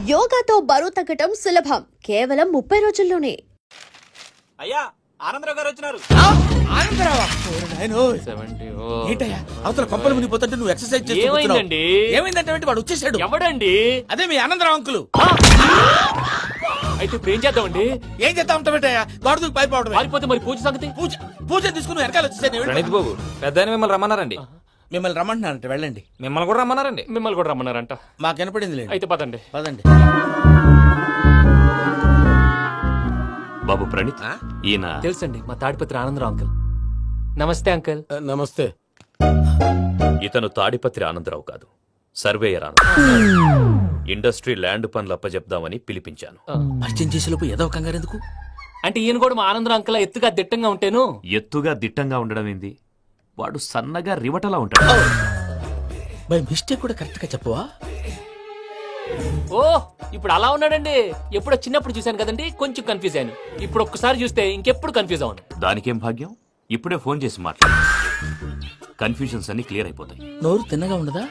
యోగాతో బరువు తగ్గటం సులభం, కేవలం 30 రోజుల్లోనే. అయ్యా ఆనందరావు గారు వచ్చినారు. ఏంటయ్యా అవతల కొంపలు మునిగిపోతుంటే నువ్వు ఎక్సర్సైజ్ చేస్తున్నావు? ఏమైందంటే వాడు వచ్చేసాడు. ఎవడండి? అదే మీ ఆనందరావు అంకులు. అయితే ఇప్పుడు ఏం చేద్దామండి? ఏం చేస్తా ఉంటావేటయ్యా, గొడవకు పైపోవడం. పారిపోతే మరి పూజ సంగతి? పూజ తీసుకుని వెనకాల వచ్చేసాను. ప్రణీత్ బాబు పెద్ద మిమ్మల్ని రమ్మన్నారండి. మిమ్మల్ని రమ్మంటున్నారంట, వెళ్ళండి. మిమ్మల్ని కూడా రమ్మన్నారండి. మిమ్మల్ని కూడా రమ్మన్నారంట. మాకు వినపడింది లేదు. అయితే పదండి. పదండి. బాబు ప్రణీత్, ఈయన తెలుసండి, మా తాడిపత్రి ఆనందరావు అంకుల్. నమస్తే అంకుల్. నమస్తే. ఇతను తాడిపత్రి ఆనందరావు కాదు, సర్వేయర్ ఆనందరావు. ఇండస్ట్రీ ల్యాండ్ పనులు అప్పచెప్దామని పిలిపించాను. పరిచయం చేసేలోపు ఏదో కంగారు ఎందుకు? అంటే ఈయన కూడా మా ఆనందరావు అంకుల్ ఎత్తుగా దిట్టంగా ఉంటాను. ఎత్తుగా దిట్టంగా ఉండడం ఏంది, వాడు సన్నగా రివటలా ఉంటాడు. బై మిస్టేక్ కూడా కరెక్ట్ గా చెప్పవా? ఓ ఇప్పుడు అలా ఉన్నాడండి. ఎప్పుడో చిన్నప్పుడు చూశాను కదండి, కొంచెం కన్ఫ్యూజ్ అయ్యాను. ఇప్పుడు ఒక్కసారి చూస్తే ఇంకెప్పుడు కన్ఫ్యూజ్ అవును. దానికేం భాగ్యం, ఇప్పుడే ఫోన్ చేసి మాట్లాడు, కన్ఫ్యూజన్స్ అన్ని క్లియర్ అయిపోతాయి. నోరు తిన్నగా ఉండదా?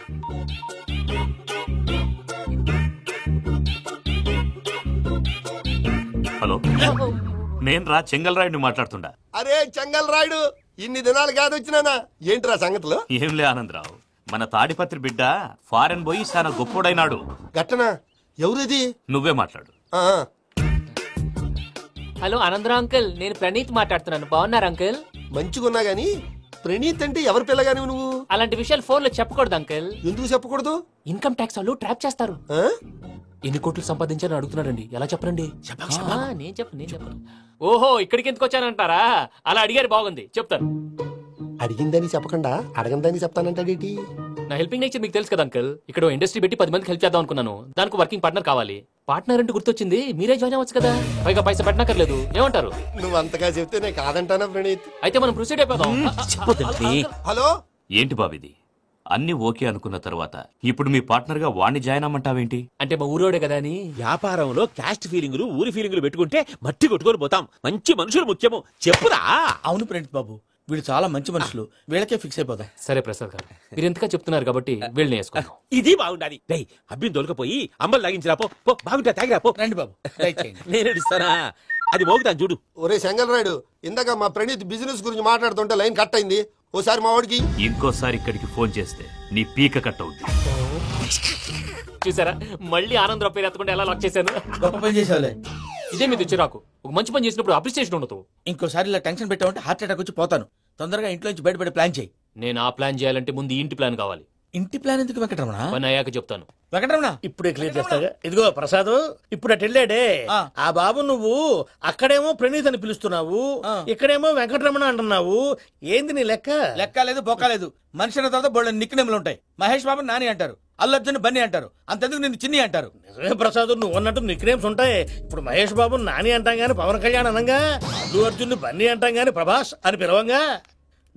హలో, నేను రా చెంగల్ రాయుడిని మాట్లాడుతుండా. అరే చెంగల్ రాయుడు, ఇన్ని దినాలు కాదు వచ్చినానా? ఏంట్రా సంగతులు? ఏంలే ఆనందరావు, మన తాడిపత్రి బిడ్డ ఫారెన్ పోయి చాలా గొప్పోడైనాడు. గట్టనా? ఎవరిది? నువ్వే మాట్లాడు. హలో ఆనందరావు అంకుల్, నేను ప్రణీత్ మాట్లాడుతున్నాను. బాగున్నారు అంకుల్? మంచిగున్నా గాని ప్రణీత్ అంటే ఎవరి పిల్లగాని నువ్వు? అలాంటి విషయాలు ఫోన్ లో చెప్పకూడదు అంకుల్. ఎందుకు చెప్పకూడదు? ఇన్కమ్ ట్యాక్స్ వాళ్ళు ట్రాప్ చేస్తారు. ఎన్ని కోట్లు సంపాదించాలని అడుగుతున్నాడండి. ఎలా చెప్పరండి? నేను చెప్పను. ఓహో, ఇక్కడికి ఎందుకు వచ్చానంటారా? అలా అడిగారు, బాగుంది, చెప్తాను. అడిగిందని చెప్పకుండా అడగందని చెప్తానంటాడేటి? నా హెల్పింగ్ నేచర్ మీకు తెలుసు కదా అంకుల్. ఇక్కడ ఇండస్ట్రీ పెట్టి 10 మందికి హెల్ప్ చేద్దాం అనుకున్నాను. దానికి వర్కింగ్ పార్ట్నర్ కావాలి. పార్ట్నర్ అంటే గుర్తొచ్చింది, మీరే జాయిన్ అవ్వచ్చు కదా. పైగా పైసా పెట్టనక్కర్లేదు. ఏమంటారు? నువ్వు అంతగా చెప్తేనే కాదంటానా ప్రణీత్? అయితే మనం ప్రొసీడ్ అయిపోదాం. హలో, ఏంటి బాబిది, అన్ని ఓకే అనుకున్న తర్వాత ఇప్పుడు మీ పార్ట్నర్ గా వాణ్ణి జాయిన్ అమ్మంటావేంటి? అంటే మా ఊరోడే కదా అని. వ్యాపారంలో క్యాస్ట్ ఫీలింగులు ఊరి ఫీలింగులు పెట్టుకుంటే మట్టి కొట్టుకొని పోతాం. మంచి మనుషులు ముఖ్యము. చెప్పురా. అవును ప్రణీత్ బాబు, వీళ్ళు చాలా మంచి మనుషులు, వీళ్ళకే ఫిక్స్ అయిపోదాం. సరే ప్రసాద్ గారు, మీరు ఎంతగా చెప్తున్నారు కాబట్టి వీళ్ళని వేసుకుందాం. ఇది బాగుండాలి. డై అబ్బిని దొలకపోయి అమ్మలు లాగించిరా పో. బాగుంటా తాగిరా పో. రండి బాబు, నేను ఇస్తానా? అది మోగుతాను చూడు. ఒరే చెంగల్ రాయుడు, ఇందాక మా ప్రణీత్ బిజినెస్ గురించి మాట్లాడుతుంటే లైన్ కట్ అయింది. ఓసారి మా వాడికి ఇంకోసారి ఇక్కడికి ఫోన్ చేస్తే నీ పీక కట్ అవుద్ది. చూసారా, మళ్ళీ ఆనందరావు పేరు ఎత్తకుండా ఎలా లాక్ చేశాను. గొప్ప పని చేసేవాళ్ళే. ఇదే మీద చిరాకు. ఒక మంచి పని చేసినప్పుడు అప్రిసియేషన్ ఉండదు. ఇంకోసారి ఇలా టెన్షన్ పెట్టామంటే హార్ట్ అటాక్ వచ్చి పోతాను. తొందరగా ఇంట్లో నుంచి బయటపడే ప్లాన్ చేయి. నేను ఆ ప్లాన్ చేయాలంటే ముందు ఇంటి ప్లాన్ కావాలి. ఇంటి ప్లాన్ ఎందుకు వెంకటరమణ? పని అయ్యాక చెప్తాను. వెంకటరమణ ఇప్పుడే క్లియర్ చేస్తాగా. ఇదిగో ప్రసాద్, ఇప్పుడు అటు వెళ్ళాడే ఆ బాబు, నువ్వు అక్కడేమో ప్రణీత్ అని పిలుస్తున్నావు, ఇక్కడేమో వెంకటరమణ అంటున్నావు. ఏంది నీ లెక్క? లెక్క లేదు, బొక్క లేదు. మనిషి అన్న తర్వాత బోళ్ళ నిక్నెములు ఉంటాయి. మహేష్ బాబు నాని అంటారు, అల్లు అర్జున్ బన్నీ అంటారు, అంతెందుకు నిన్ను చిన్ని అంటారు. నిజమే ప్రసాద్, నువ్వు అన్నట్టు నిక్నేమ్స్ ఉంటాయి. ఇప్పుడు మహేష్ బాబు నాని అంటాం గాని పవన్ కళ్యాణ్ అనంగా, అల్లు అర్జున్ బన్నీ అంటాం గాని ప్రభాస్ అని పిలవంగా.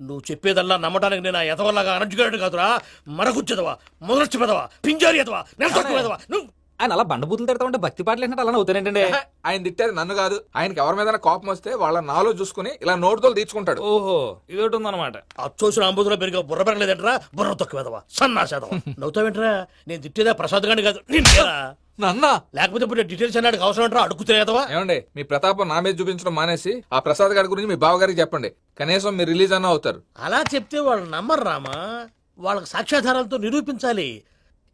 నువ్వు చెప్పేదల్లా నమ్మటానికి నేను ఎతవల్లాగా అనర్జుకేటెడ్ కాదురా. మరగుచ్చదవా, మొదలచ్చి పెదవా, పింజారి ఎదవా, నెలతక్కువ నువ్వు. ఆయన అలా బండబూతులు తిడతా ఉంటే భక్తి పాటలు ఏంటంటే అలా అవుతానంటే. ఆయన తిట్టేది నన్ను కాదు, ఆయనకి ఎవరి మీద కోపం వస్తే వాళ్ళ నాలో చూసుకుని ఇలా నోటుతో తీర్చుకుంటాడు. ఓహో, ఇదొకటి ఉందన్నమాట. అచ్చోసిన అంబుధులో పెరిగే బుర్ర పెరగలేదంటరా, బుర్ర తక్కువేదవా, సన్నాసేదవా. నవ్వుతావేంట్రా? నేను తిట్టేదా ప్రసాద్ గాని కాదు నిన్నేరా. నన్న లేకపోతే ఇప్పుడు డీటెయిల్స్ అన్నాడు అవసరం అంటారా? అడుగుతున్నా. ఏమండి, మీ ప్రతాపం నా మీద చూపించడం మానేసి ఆ ప్రసాద్ గారి గురించి మీ బావగారికి చెప్పండి. కనీసం మీరు రిలీజ్ అన్న అవుతారు. అలా చెప్తే వాళ్ళు నమ్మరు రామా. వాళ్ళకి సాక్ష్యాధారాలతో నిరూపించాలి.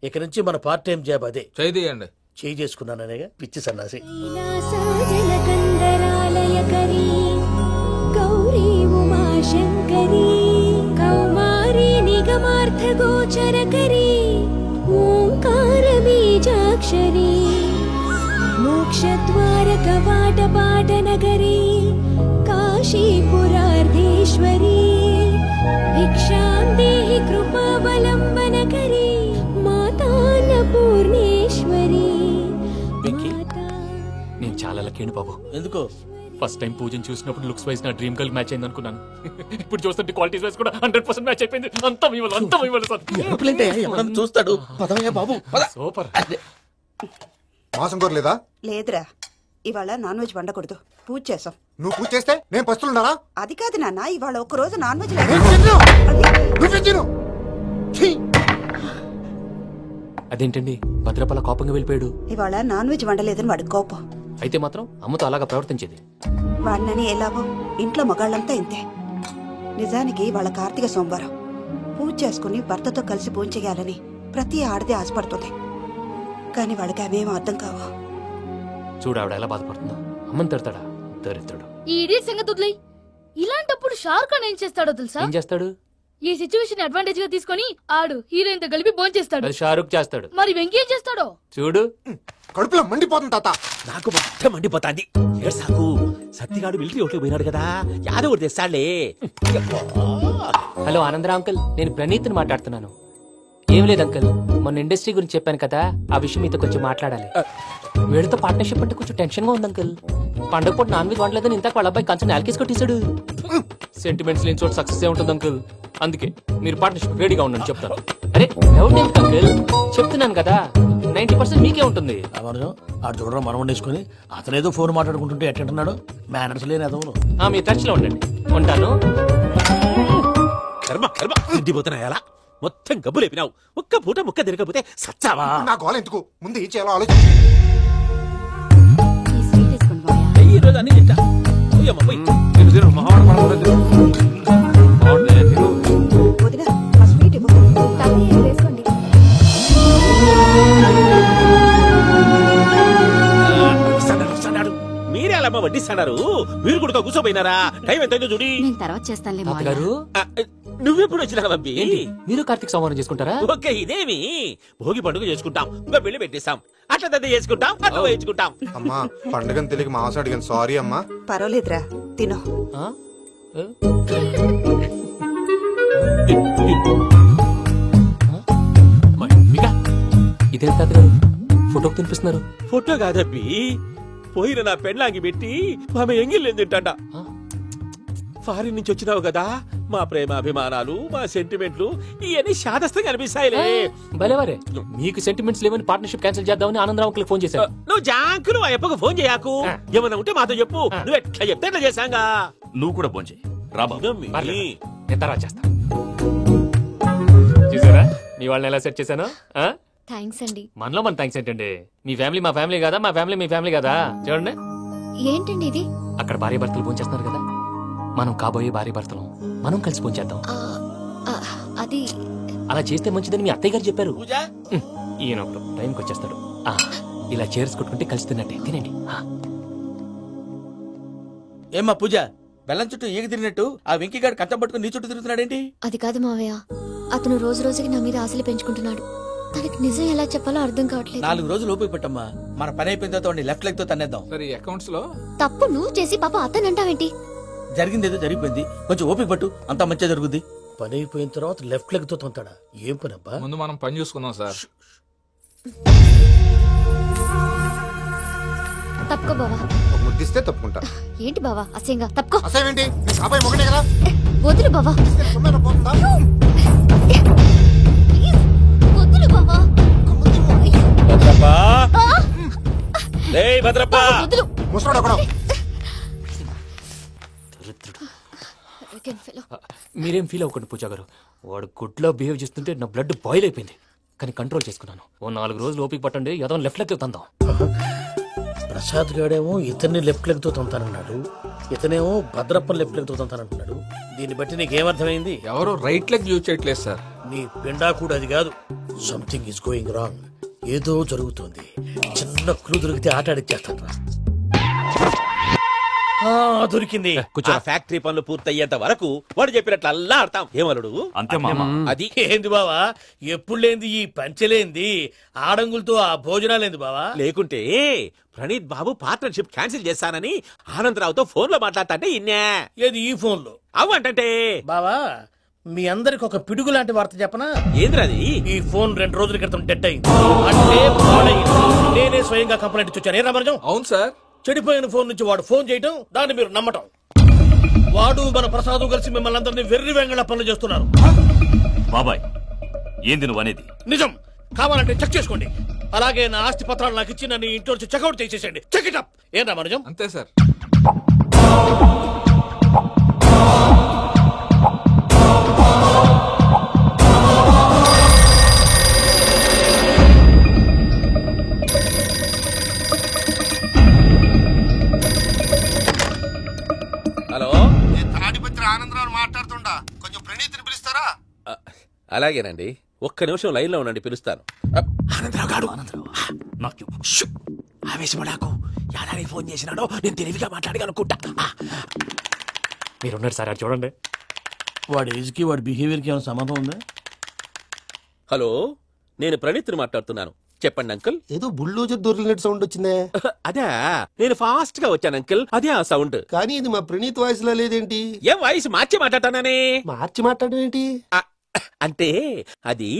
ఇక నుంచి మన పార్ట్ టైం జాబ్ అదే. చేయండి. చేయి చేసుకున్నాననేగా పిచ్చి సన్నాసి. గౌరీ ఉమాశంకరీ కౌమారీ నిగమార్థగోచరకరీ ఓంకార బీజాక్షరీ మోక్షద్వార కవాట పాటనగరీ కాశీపురార్ధేశ్వరీ భిక్షాం దేహి కృపావలంబనకరీ మాతాన్నపూర్ణేశ్వరీ. నేను చాలా లక్కీ బాబు. ఎందుకు? ఫస్ట్ టైం పూజను చూసినప్పుడు లుక్స్ వైజ్ నా డ్రీమ్ గర్ల్ మ్యాచ్ అయింది అనుకున్నాను. ఇప్పుడు చూస్తుంటే క్వాలిటీస్ వైజ్ కూడా 100% మ్యాచ్ అయిపోయింది. అంతా మీ వల్ల చూస్తాడు. పదవయ్యా బాబు, సూపర్. మాసం కోరలేదా? లేదురా, ఇవాళ నాన్ వెజ్ వండకూడదు. పూజ చేసాం. నువ్వు పూజ చేస్తే నేను పస్తులున్నారా? అది కాదు నాన్న, ఇవాళ ఒక రోజు నాన్ వెజ్ అదేంటండి భద్రపల కోపంగా వెళ్ళిపోయాడు? ఇవాళ నాన్ వెజ్ వండలేదని వాడి కోపం. అయితే మాత్రం అమ్మతో అలాగా ప్రవర్తించేది. వాడినని ఎలాగో ఇంట్లో మగాళ్ళంతా ఇంతే. నిజానికి వాళ్ళ కార్తీక సోమవారం పూజ చేసుకుని భర్తతో కలిసి పూజ చేయాలని ప్రతి ఆడది ఆశపడుతుంది. కానీ వాడికి అవేమో అర్థం కావు. చూడు ఆవిడ ఎలా బాధపడుతుందో. అమ్మని తిడతాడా దరిద్రుడు. ఈ ఇడియట్ సంగతి వదిలేయ్. ఇలాంటప్పుడు షారుఖ్ ఖాన్ ఏం చేస్తాడో తెలుసా? ఏం చేస్తాడు? ఈ సిచ్యువేషన్ అడ్వాంటేజ్ గా తీసుకొని ఆడు హీరోయిన్ తో కలిపి బోన్ చేస్తాడు. అది షారుఖ్ చేస్తాడు. మరి వెంకీ ఏం చేస్తాడో చూడు. కడుపులో మండిపోతుంది తాత. నాకు మొత్తం మండిపోతాంది. సాకు సత్తిగాడు మిలిటరీ ఒకటి పోయినాడు కదా, యాదవ్ ఒకటి తెస్తాడులే. హలో ఆనందరావు అంకుల్, నేను ప్రణీత్ని మాట్లాడుతున్నాను. ఏం లేదు అంకుల్, మొన్న ఇండస్ట్రీ గురించి చెప్పాను కదా, ఆ విషయం మీతో కొంచెం మాట్లాడాలి. వీడితో పార్ట్నర్షిప్ అంటే కొంచెం టెన్షన్ గా ఉంది అంకుల్. పండగ పూట నాన్ వెజ్ వండలేదని ఇంతకు వాళ్ళ అబ్బాయి కంచెం నేలకేసి కొట్టేశాడు. సెంటిమెంట్స్ లేని చోట సక్సెస్ ఏ ఉంటుంది అంకుల్. అందుకే మీరు పార్ట్నర్షిప్ రెడీగా ఉండండి చెప్తాను. అరే డౌట్ ఎందుకు అంకుల్, చెప్తున్నాను కదా 90% మీకే ఉంటుంది. ఆడు చూడడం మనం వండేసుకుని అతనేదో ఫోన్ మాట్లాడుకుంటుంటే ఎట్టంటున్నాడు. మేనర్స్ లేని అదవును. మీ టచ్ లో ఉండండి. ఉంటాను. కర్మ కర్మ తిండిపోతున్నాయలా మొత్తం గబ్బు లేపినావు. ఒక్క పూట ముక్క తిరగకపోతే సచ్చావా? నా గోల ఎందుకు, ముందు ఏం చేయాలో ఆలోచించు. ఈ రోజు అన్ని తింటా. ఓయమ్మ, పోయ్. వదినా ఆ స్వీట్ ఇవ్వు. వస్తాడు. మీరే అలా వడ్డిస్తాడారు. మీరు కూడా కూర్చోపోయినారా? టైం ఎంతైందో చూడి. తర్వాత చేస్తానులే తాతగారు, నువ్వెప్పుడు వచ్చినా బంబి? మీరు కార్తీక సంహారం చేసుకుంటారా? ఓకే, ఇదేమి భోగి పండుగ చేసుకుంటాం, ఇంకా పెళ్లి పెట్టేస్తాం, అట్లా దద్ద చేసుకుంటాం, అట్లా వేయించుకుంటాం. అమ్మా పండుగని తెలియక మాంసం అడిగాను, సారీ అమ్మా. పర్వాలేదురా, తినో. ఇదే తాతగారు ఫోటోకి తినిపిస్తున్నారు. ఫోటో కాదబ్బి, పోయిన నా పెళ్ళాంగి పెట్టి ఆమె ఎంగిల్లేం తింటాడ. ఫారిన్ నుంచి వచ్చినావు కదా, మా ప్రేమ అభిమానాలు, మా సెంటిమెంట్లు ఇవన్నీ శాదస్తంగా అనిపిస్తాయిలే. భలేవారే, మీకు సెంటిమెంట్స్ లేవని పార్ట్నర్షిప్ క్యాన్సిల్ చేద్దామని ఆనందరావు అంకుల్ ఫోన్ చేశారు. నువ్వు జాంకులు ఆ ఎప్పకు ఫోన్ చేయకు. ఏమన్నా ఉంటే మాతో చెప్పు. నువ్వు ఎట్లా చెప్తే ఎట్లా చేశాంగా. నువ్వు కూడా ఫోన్ చేయి. నేను తర్వాత చేస్తా. చూసారా మీ వాళ్ళని ఎలా సెట్ చేశాను? థ్యాంక్స్ అండి. మనలో మన థ్యాంక్స్ ఏంటండి? మీ ఫ్యామిలీ మా ఫ్యామిలీ కదా, మా ఫ్యామిలీ మీ ఫ్యామిలీ కదా. చూడండి, ఏంటండి ఇది? అక్కడ భార్య భర్తలు ఫోన్ చేస్తున్నారు కదా, మనం కాబోయే భార్య భర్తలు మనం కలిసి ఫోన్ చేద్దాం. అది అలా చేస్తే మంచిదని మీ అత్తయ్య గారు చెప్పారు. ఈయన ఒకడు టైంకి వచ్చేస్తాడు. ఇలా చేర్స్ కొట్టుకుంటే కలిసి తిన్నట్టే. తినండి. ఏమ్మా పూజ, బెల్లం చుట్టూ ఈగ తిరిగినట్టు ఆ వెంకీగాడు కట్టం పట్టుకుని నీ చుట్టూ తిరుగుతున్నాడేంటి? అది కాదు మావయ్య, అతను రోజు రోజుకి నా మీద ఆశలు పెంచుకుంటున్నాడు. తనకి నిజం ఎలా చెప్పాలో అర్థం కావట్లేదు. 4 రోజులు ఓపిక పట్టమ్మా, మన పని అయిపోయిన తర్వాత లెఫ్ట్ లెగ్ తో తన్నేద్దాం. సరే, అకౌంట్స్ లో తప్పు నువ్వు చేసి పాప అతను అంటావేంటి? జరిగింది ఏదో జరిగిపోయింది, కొంచెం ఓపిక పట్టు, అంతా మంచిగా జరుగుద్ది. పని అయిపోయిన తర్వాత లెఫ్ట్ లెగ్ తో తొంతాడా? ఏం పని అబ్బా? ముందు మనం పని చూసుకుందాం సార్. తప్పుకో బావా. ముద్దిస్తే తప్పుకుంటా. ఏంటి బావా అసహ్యంగా? తప్పుకో. అసేమేంటి, అబ్బాయి మొగనే కదా. వదులు బావా. వదులు బావా. భద్రప్పా, భద్రప్పా, వదులు. ముసరాడు అక్కడ. మీరేం ఫీల్ అవ్వకండి పూజా గారు. వాడు గుడ్లో బిహేవ్ చేస్తుంటే నా బ్లడ్ బాయిల్ అయిపోయింది, కానీ కంట్రోల్ చేసుకున్నాను. ఓ 4 రోజులు ఓపిక పట్టండి, ఏదో లెఫ్ట్ లెగ్ తందాం. ప్రసాద్ గాడేమో ఇతన్ని లెఫ్ట్ లెగ్ తో తొంతానన్నాడు, ఇతనేమో భద్రప్పని లెఫ్ట్ లెగ్ తో తొంతానంటున్నాడు. దీన్ని బట్టి నీకేమర్థమైంది? ఎవరు రైట్ లెగ్ యూజ్ చేయట్లేదు సార్. నీ పిండా కూడా అది కాదు. Something is going wrong. ఏదో జరుగుతుంది. చిన్న క్లూ దొరికితే ఆట ఆడిచ్చేస్తాను రా. దొరికింది. ఆ ఫ్యాక్టరీ పనులు పూర్తయ్యేంత వరకు వాడు చెప్పినట్లు అల్లా ఆడతాం. ఏమలుడు అంతే మామ. అది ఏంది బావా, ఎప్పుడు లేంది ఈ పంచలేంది, ఆడంగులతో ఆ భోజనాలేంది బావా? లేకుంటే ప్రణీత్ బాబు పార్ట్నర్షిప్ క్యాన్సిల్ చేస్తానని ఆనందరావుతో ఫోన్ లో మాట్లాడతాంటే ఇన్నే. ఏది ఈ ఫోన్ లో? అవ్వంటే బావా, మీ అందరికి ఒక పిడుగు లాంటి వార్త చెప్పనా? ఏంద్రది? ఈ ఫోన్ 2 రోజుల క్రితం డెడ్ అయింది, అంటే పాడైంది. నేనే స్వయంగా కంప్లైంట్ ఇచ్చాను. ఏ రామరాజం? అవును సార్. చెడిపోయిన ఫోన్ నుంచి వాడు ఫోన్ చేయటం, దాన్ని మీరు నమ్మటం. వాడు మన ప్రసాదు కలిసి మిమ్మల్ని అందరినీ వెర్రి వెంగళ పనులు చేస్తున్నారు. బాబాయ్, ఏంది నువ్వు అనేది? నిజం. కావాలంటే చెక్ చేసుకోండి. అలాగే నా ఆస్తి పత్రాలు నాకు ఇచ్చి నన్ను ఇంట్లో నుంచి చెక్అౌట్ చేసేసండి. Check it up. ఏం రామరాజం? అంతే సార్. అలాగేనండి, ఒక్క నిమిషం లైన్ లో ఉండండి, పిలుస్తాను. ఆనందరావు గాడు ఆవేశపడాకు. యాదారి ఫోన్ చేసినాడో నేను తెలివిగా మాట్లాడగలనుకుంటా. మీరున్నారు సార్, అది చూడండి. వాడి ఏజ్ కి వాడి బిహేవియర్ కి ఏమైనా సంబంధం ఉందా? హలో, నేను ప్రణీత్ని మాట్లాడుతున్నాను. చెప్పండి అంకుల్. ఏదో బుల్డోజర్ దొరికినట్టు సౌండ్ వచ్చిందే. అదే, నేను ఫాస్ట్ గా వచ్చాను అంకుల్, అదే ఆ సౌండ్. కానీ ఇది మా ప్రణీత్ వాయిస్ లా లేదేంటి? ఏం వాయిస్ మార్చి మాట్లాడతానని? మార్చి మాట్లాడడం ఏంటి? అంటే అది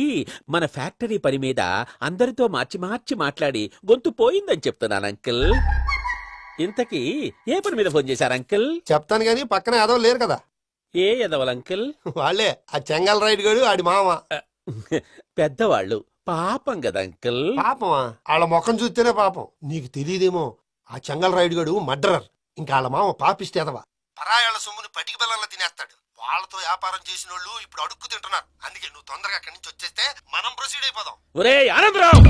మన ఫ్యాక్టరీ పని మీద అందరితో మార్చి మార్చి మాట్లాడి గొంతు పోయిందని చెప్తున్నాను అంకుల్. ఇంతకీ ఏ పని మీద ఫోన్ చేశారు అంకుల్? చెప్తాను గానీ పక్కన ఏదో లేరు కదా. ఏ ఎదవల్ అంకుల్? వాళ్ళే, ఆ చెంగల్ రైడ్ గడు ఆడి మామ. పెద్దవాళ్ళు, పాపం కదా అంకుల్. పాపమా? వాళ్ళ ముఖం చూస్తేనే పాపం. నీకు తెలియదేమో, ఆ చెంగల్ రైడ్ గడు మర్డరర్. ఇంకా వాళ్ళ మామ పాపిస్తేదవా. పరాయాళ్ళ సొమ్ముని పటికి బెల్లంలో తినేస్తాడు. వాళ్ళతో వ్యాపారం చేసిన వాళ్ళు ఇప్పుడు అడుక్కు తింటున్నారు. అందుకే నువ్వు తొందరగా అక్కడి నుంచి వచ్చేస్తే మనం ప్రొసీడ్ అయిపోదాం. ఒరే ఆనందరావు!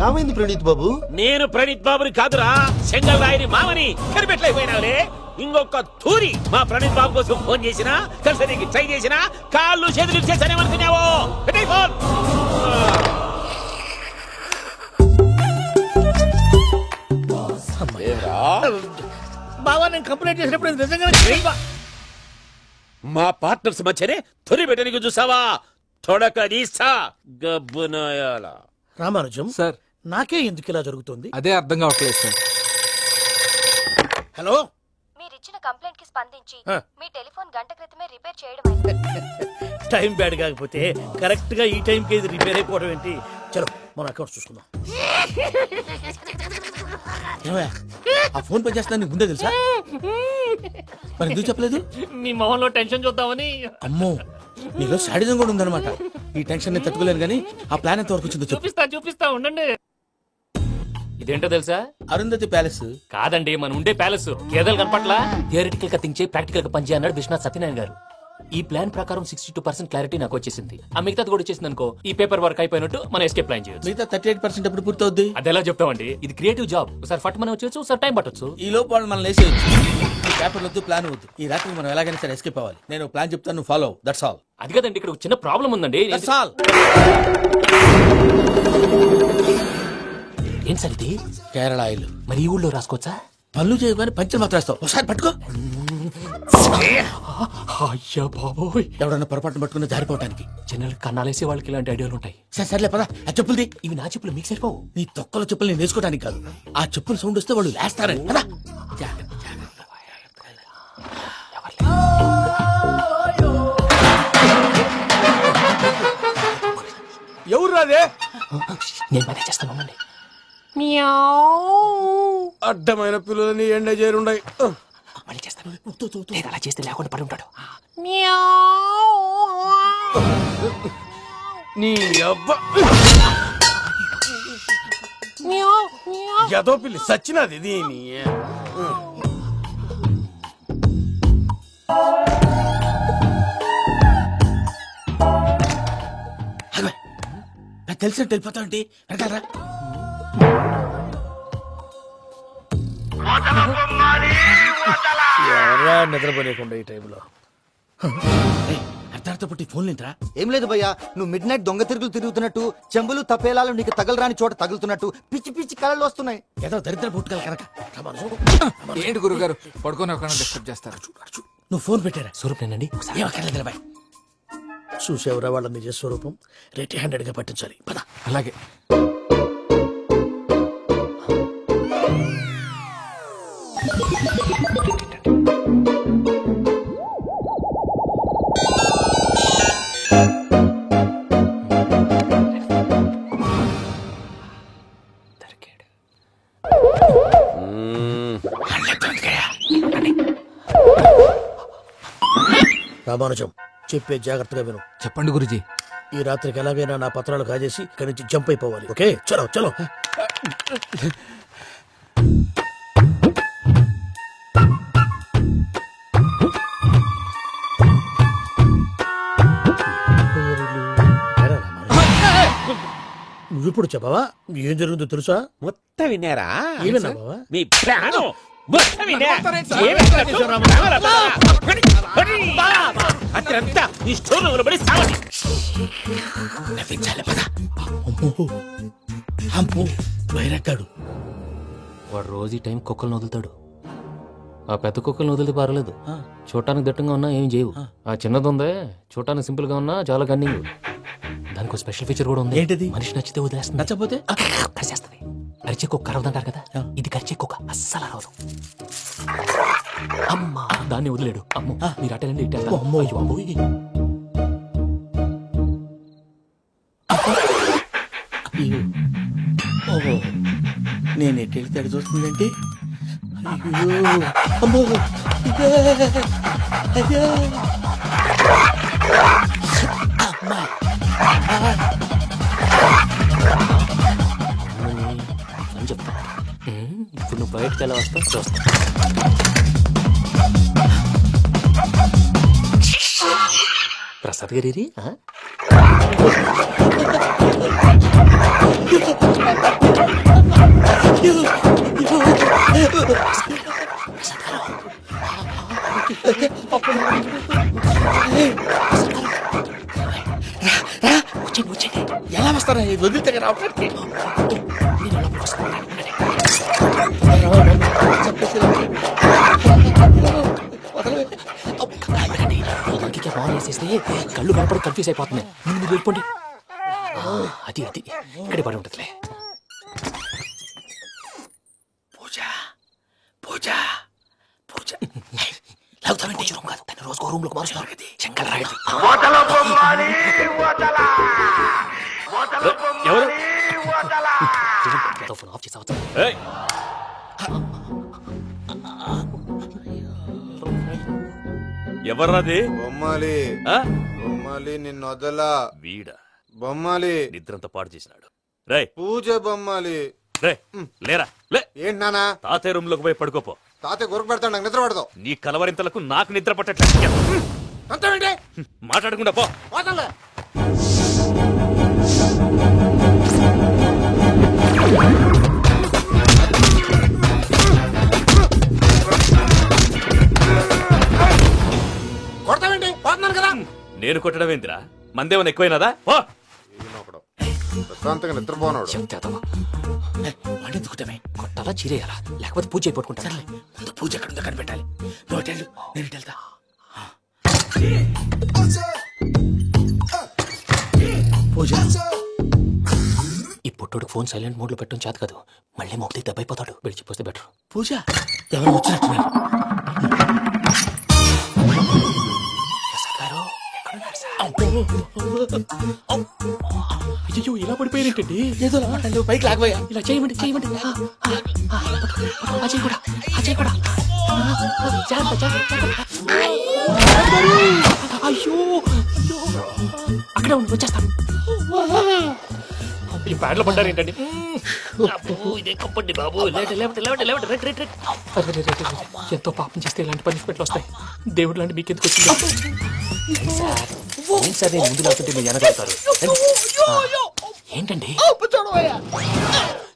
ఏమైంది ప్రణీత్ బాబు? నేను ప్రణీత్ బాబుని కాదురా, చెంగల్ రాయని మామని. కనిపెట్టలేకపోయినావులే. ఇంకొక తూరి మా ప్రణీత్ బాబు కోసం ఫోన్ చేసినా, కలిసి నీకు ట్రై చేసినా కాళ్ళు చేతులు చేశానేమనుకున్నావో. ఫోన్ బావా, నేను కంప్లైంట్ చేసినప్పుడు ఇది నిజంగా మా పార్ట్నర్స్ మధ్యనే తొలి పెట్టడానికి చూసావా? తొడక నీసా గబ్బునాయాల. రామానుజం సార్, నాకే ఎందుకు ఇలా జరుగుతుంది? అదే అర్థం కావట్లేదు సార్. హలో, మీరిచ్చిన కంప్లైంట్ కి స్పందించి ఆ. మీ టెలిఫోన్ గంట క్రితమే రిపేర్ చేయడం అయింది. టైం బ్యాడ్ కాకపోతే కరెక్ట్ గా ఈ టైంకి ఇది రిపేర్ అయిపోవడం ఏంటి? చలో మన అకౌంట్ చూసుకుందాం. ఏమయ్య, ఆ ఫోన్ పని చేస్తున్నా నీకు ముందే తెలుసా? మరి ఎందుకు చెప్పలేదు? మీ మొహంలో టెన్షన్ చూద్దామని. అమ్మో, నీలో శాడిజం కూడా ఉందన్నమాట. ఈ టెన్షన్ ని తట్టుకోలేను కానీ ఆ ప్లాన్ ఎంత వరకు వచ్చిందో చెప్పు. చూపిస్తా ఉండండి. ఇదేంటో తెలుసా? అరుంధతి ప్యాలెస్ కాదండి, మనం ఉండే ప్యాలెస్. గేదెలు కనపట్లా? థియరిటికల్ గా థింక్ చేయి, ప్రాక్టికల్ గా పనిచేయ అన్నాడు విశ్వనాథ్ సత్యనారాయణ గారు. ఈ ప్లాన్ ప్రకారం 62% క్లారిటీ నాకు వచ్చేసింది. ఆ మిగతాది కూడా వచ్చేసింది అనుకో, ఈ పేపర్ వర్క్ అయిపోయినట్టు మనం ఎస్కేప్ ప్లాన్ చేయొచ్చు. మిగతా 38% ఎప్పుడు పూర్తవుద్ది? అది ఎలా చెప్తామండి? ఇది క్రియేటివ్ జాబ్. ఒకసారి ఫట్ మనం వచ్చేచ్చు, ఒకసారి టైం పట్టొచ్చు. ఈ లోపు వాళ్ళు మనం లేసేయచ్చు. ఈ పేపర్ వద్దు, ప్లాన్ వద్దు. ఈ రాత్రి మనం ఎలాగైనా సరే ఎస్కేప్ అవ్వాలి. నేను ప్లాన్ చెప్తాను, నువ్వు ఫాలో. That's all. అది కదండి, ఇక్కడ ఒక చిన్న ప్రాబ్లం ఉందండి. That's all. ఏం సార్ ఇది? కేరళ ఆయిల్. మరి ఈ ఊళ్ళో రాసుకోవచ్చా? పనులు చేయగానే పంచర్ మాత్రం వేస్తావు. ఒకసారి పట్టుకో. అయ్యా బాబోయ్, ఎవడన్నా పొరపాటున పట్టుకున్న జారిపోవటానికి. జనరల్ కన్నాలేసే వాళ్ళకి ఇలాంటి ఐడియాలు ఉంటాయి. సర్లే పదా, ఆ చెప్పులది. ఇవి నా చెప్పులు, మీకు సరిపోవు. నీ తొక్కల చెప్పులు నేను వేసుకోవడానికి కాదు, ఆ చెప్పుల సౌండ్ వస్తే వాళ్ళు లేస్తారని. పదా. ఎవరు రాదే? నేను మనే చేస్తాను. అడ్డమైన పిల్లలని ఎండ చేరుండయి. మళ్ళీ చేస్తాను. లేదు, అలా చేస్తే లేకుండా పడి ఉంటాడు. నీ అబ్బా ఎదో పిల్లి సచ్చినది దీని. నాకు తెలిసినట్టు వెళ్ళిపోతా ఉంటే వెనకాలరా. ఎవరా నిద్రపోలేకుండా ఈ టైంలో? అర్ధార్థ పుట్టి ఫోన్ లేంట్రా? ఏం లేదు భయ్యా, నువ్వు మిడ్ నైట్ దొంగ తిరుగులు తిరుగుతున్నట్టు, చెంబులు తపేలాలు నీకు తగలరాని చోట తగులుతున్నట్టు పిచ్చి పిచ్చి కళలు వస్తున్నాయి. ఏదో దరిద్ర పుట్టుకల కనుక. ఏంటి గురుగారు పడుకొని ఒక డిస్టర్బ్ చేస్తారు? నువ్వు ఫోన్ పెట్టారా? స్వరూపేనండి. చూసేవరా వాళ్ళ నిజ స్వరూపం. రెట్టి హ్యాండెడ్ గా పట్టించాలి. పద. అలాగే. రామానుజం, చెప్పే జాగ్రత్తగా విను. చెప్పండి గురుజీ. ఈ రాత్రికి ఎలాగైనా నా పత్రాలు కాజేసి ఇక్కడి నుంచి జంప్ అయిపోవాలి. ఓకే, చలో చలో. నువ్విప్పుడు చెప్పవా? ఏం జరుగుతుందో తెలుసా? మొత్తం విన్నారా? ఏమన్నా బావా? మీ ప్లాన్ అత్యంతా నీ స్టోర్ పడి సావని. అమ్మో వైరక్కాడు. వాడు రోజు ఈ టైం కుక్కలను వదులుతాడు. ఆ పెద్ద కుక్కలను వదిలితే పర్లేదు, చూడటానికి దట్టంగా ఉన్నా ఏం చేయవు. ఆ చిన్నది ఉందే చూడటానికి సింపుల్ గా ఉన్నా చాలా గన్నింగ్. దానికి ఒక స్పెషల్ ఫీచర్ కూడా ఉంది. ఏంటిది? మనిషి నచ్చితే వదిలేస్తుంది, నచ్చపోతే కరిచేస్తుంది. కరిచే కుక్క అరవదంటారు కదా, ఇది కరిచే కుక్క అస్సలు అరవదు. అమ్మా దాన్ని వదిలేడు. అమ్మో మీరు అటెండి ఇటు. అమ్మో ఓహో నేను ఎట్టెళ్తాడు చూస్తుందంటే అయ్యో అమ్మో అయ్యో అమ్మా అని చెప్తా. ఇప్పుడు నువ్వు బయటకు ఎలా వస్తావు చూస్తా. ప్రసాద్ గారి ఎలా వస్తారా వదిలితే రావడానికి? కళ్ళు కనపడి కన్ఫ్యూజ్ అయిపోతున్నాయి. ముందు మీరు వెళ్ళిపోండి. అది అది ఇక్కడే పడి ఉంటుందిలే. పూజ పూజ పూజ లాగుతామంటే రూమ్ కాదు, తన రోజుకో రూమ్ లోకి మారుస్తున్నారు కదా. చెంకల్ రాయడు. ఫోన్ ఆఫ్ చేసావచ్చు. ఎవర్రాది? బొమ్మాలి. బొమ్మాలి నిన్ను వదలా. వీడా బొమ్మాలి నిద్రంతా పాడు చేసినాడు. రే పూజ బొమ్మాలి. రే లేరా లే. ఏంటి నానా? తాతయ్య రూమ్ లోకి పోయి పడుకోపో. తాతయ్య గురకు పెడతాడు, నాకు నిద్ర పడతావు. నీ కలవరింతలకు నాకు నిద్ర పట్టట్లేదు. మాట్లాడకుండా పో. కొడతావేంటి? పోతున్నాను కదా. నేను కొట్టడం ఏంటిరా? మందేమన్నా ఎక్కువైనదా? ప్రశాంతంగా నిద్రపోనాడు. వాడెందుకుంటామే? కొట్టాలా చీరేయాలా లేకపోతే పూజ అయిపోట్టుకుంటా. ముందు పూజ ఎక్కడ ఉందో కనిపెట్టాలి. నువ్వు వెళ్ళు, నేను వెళ్తా. పూజ ఈ పుట్టుడికి ఫోన్ సైలెంట్ మోడ్ లో పెట్టడం చేత కాదు, మళ్ళీ మొక్కి దెబ్బైపోతాడు. విడిచిపోతే బెటర్. పూజ ఎవరు వచ్చినట్టున్నారు? అయ్యో ఇలా పడిపోయినట్టండి. ఏదో లాంటి పైకి లాగబోయా. ఇలా చేయమండి చేయమండి. అజయ్ కూడా అజయ్ కూడా. అయ్యో అక్కడే ఉండి వచ్చేస్తాను. ఈ ప్యాడ్లో పడ్డారు ఏంటండి? ఇదే కంపండి బాబు. ఎంతో పాపం చేస్తే ఇలాంటి పనిష్మెంట్లు వస్తాయి. దేవుడు లాంటి మీకెందుకు వచ్చింది? సార్ నేను ముందు లేకుంటే మీరు వెనకాడతారు. ఏంటండి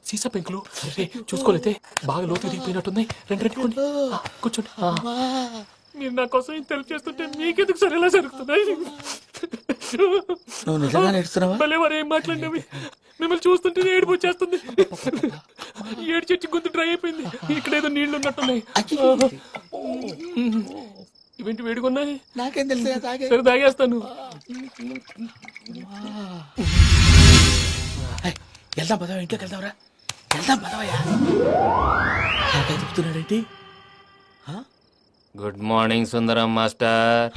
సీసా పెంకులు? చూసుకోలేతే బాగా లోతు దిగిపోయినట్టున్నాయి. రెండు రెండు కూర్చోండి. మీరు నా కోసం ఇంత హెల్ప్ చేస్తుంటే మీకెందుకు సరే ఎలా జరుగుతున్నాయి? నువ్వు నిజంగా నేర్చుతున్నావా? భలే వారు ఏం మాట్లాడినవి. మిమ్మల్ని చూస్తుంటే ఏడుపు వచ్చేస్తుంది. ఏడు చెట్టు గొంతు డ్రై అయిపోయింది. ఇక్కడ ఏదో నీళ్లు ఉన్నట్టున్నాయి. ఇవేంటి వేడుకున్నాయి? నాకేం తెలుసు. సరే తాగేస్తాను. వెళ్దాం పదవా, ఇంట్లోకి వెళ్దాంరా. వెళ్దాం పదవయ్యా. నాకై చెప్తున్నాడేంటి? గుడ్ మార్నింగ్ సుందరం మాస్టర్.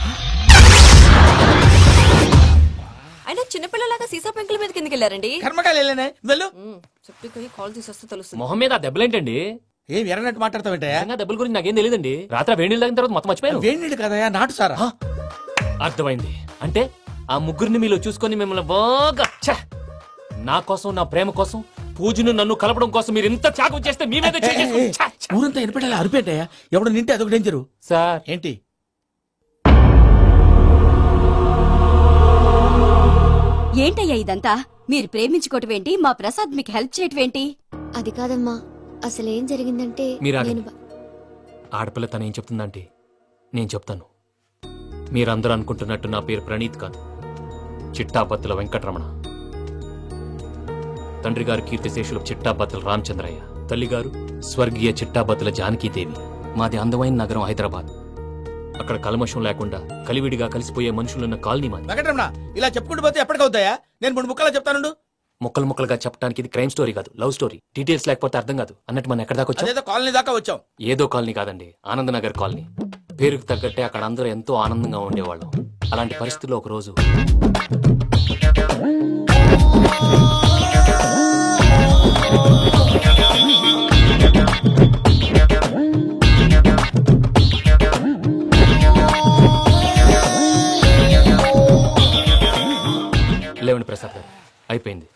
అయినా చిన్నపిల్లలాగా సీసా పెంకుల మీద కిందకి వెళ్ళారండి. కర్మకాయలు వెళ్ళానే. వెళ్ళు. చెప్పి కాల్ తీసేస్తే తెలుస్తుంది. మొహం మీద దెబ్బలేంటండి? ఏం ఎర్రనట్టు మాట్లాడతావేంటయా? దెబ్బల గురించి నాకేం తెలియదండి. రాత్రి వేడి తాగిన తర్వాత మొత్తం మర్చిపోయాను. వేడి కదయా, నాటు సారా. అర్థమైంది. అంటే ఆ ముగ్గురిని మీలో చూసుకొని మిమ్మల్ని బాగా నా కోసం నా ప్రేమ కోసం పూజను నన్ను కలపడం కోసం మీరు ఇంత త్యాగం చేస్తే మీ మీద ఊరంతా ఎనపెట్టాలి. అరిపేటయా ఎవడు నింటే అదొక డేంజరు. సార్ ఏంటి? ఏంటయ్యా ఇదంతా? మీరు ప్రేమించుకోవటం ఏంటి? మా ప్రసాద్ మీకు హెల్ప్ చేయటం ఏంటి? అది కాదమ్మా, అసలేం జరిగిందంటే ఆడపిల్ల తనేం చెప్తుందంటే నేను చెప్తాను. మీరందరూ అనుకుంటున్నట్టు నా పేరు ప్రణీత్ కాదు, చిట్టాబత్తుల వెంకటరమణ. తండ్రి గారు కీర్తిశేషులు చిట్టాబత్తుల రామచంద్రయ్య, తల్లిగారు స్వర్గీయ చిట్టాబత్తుల జానకీదేవి. మాది అందమైన నగరం హైదరాబాద్. అక్కడ కల్మషం లేకుండా కలివిడిగా కలిసిపోయే మనుషులున్న కాలనీ మాది. వెంకటరమణ ఇలా చెప్పుకుంటూ పోతే ఎప్పటికవుతాయా? నేను 3 ముక్కలా చెప్తాను. ముక్కలు ముక్కలుగా చెప్పడానికి ఇది క్రైమ్ స్టోరీ కాదు, లవ్ స్టోరీ. డీటెయిల్స్ లేకపోతే అర్థం కాదు. అన్నట్టు మనం ఎక్కడ దాకా వచ్చాం? అదేదో కాలనీ దాకా వచ్చాం. ఏదో కాలనీ కాదండి, ఆనందనగర్ కాలనీ. పేరుకు తగ్గట్టే అక్కడ అందరూ ఎంతో ఆనందంగా ఉండేవాళ్ళం. అలాంటి పరిస్థితుల్లో ఒక రోజు లేవండి ప్రసాద్ గారు, అయిపోయింది.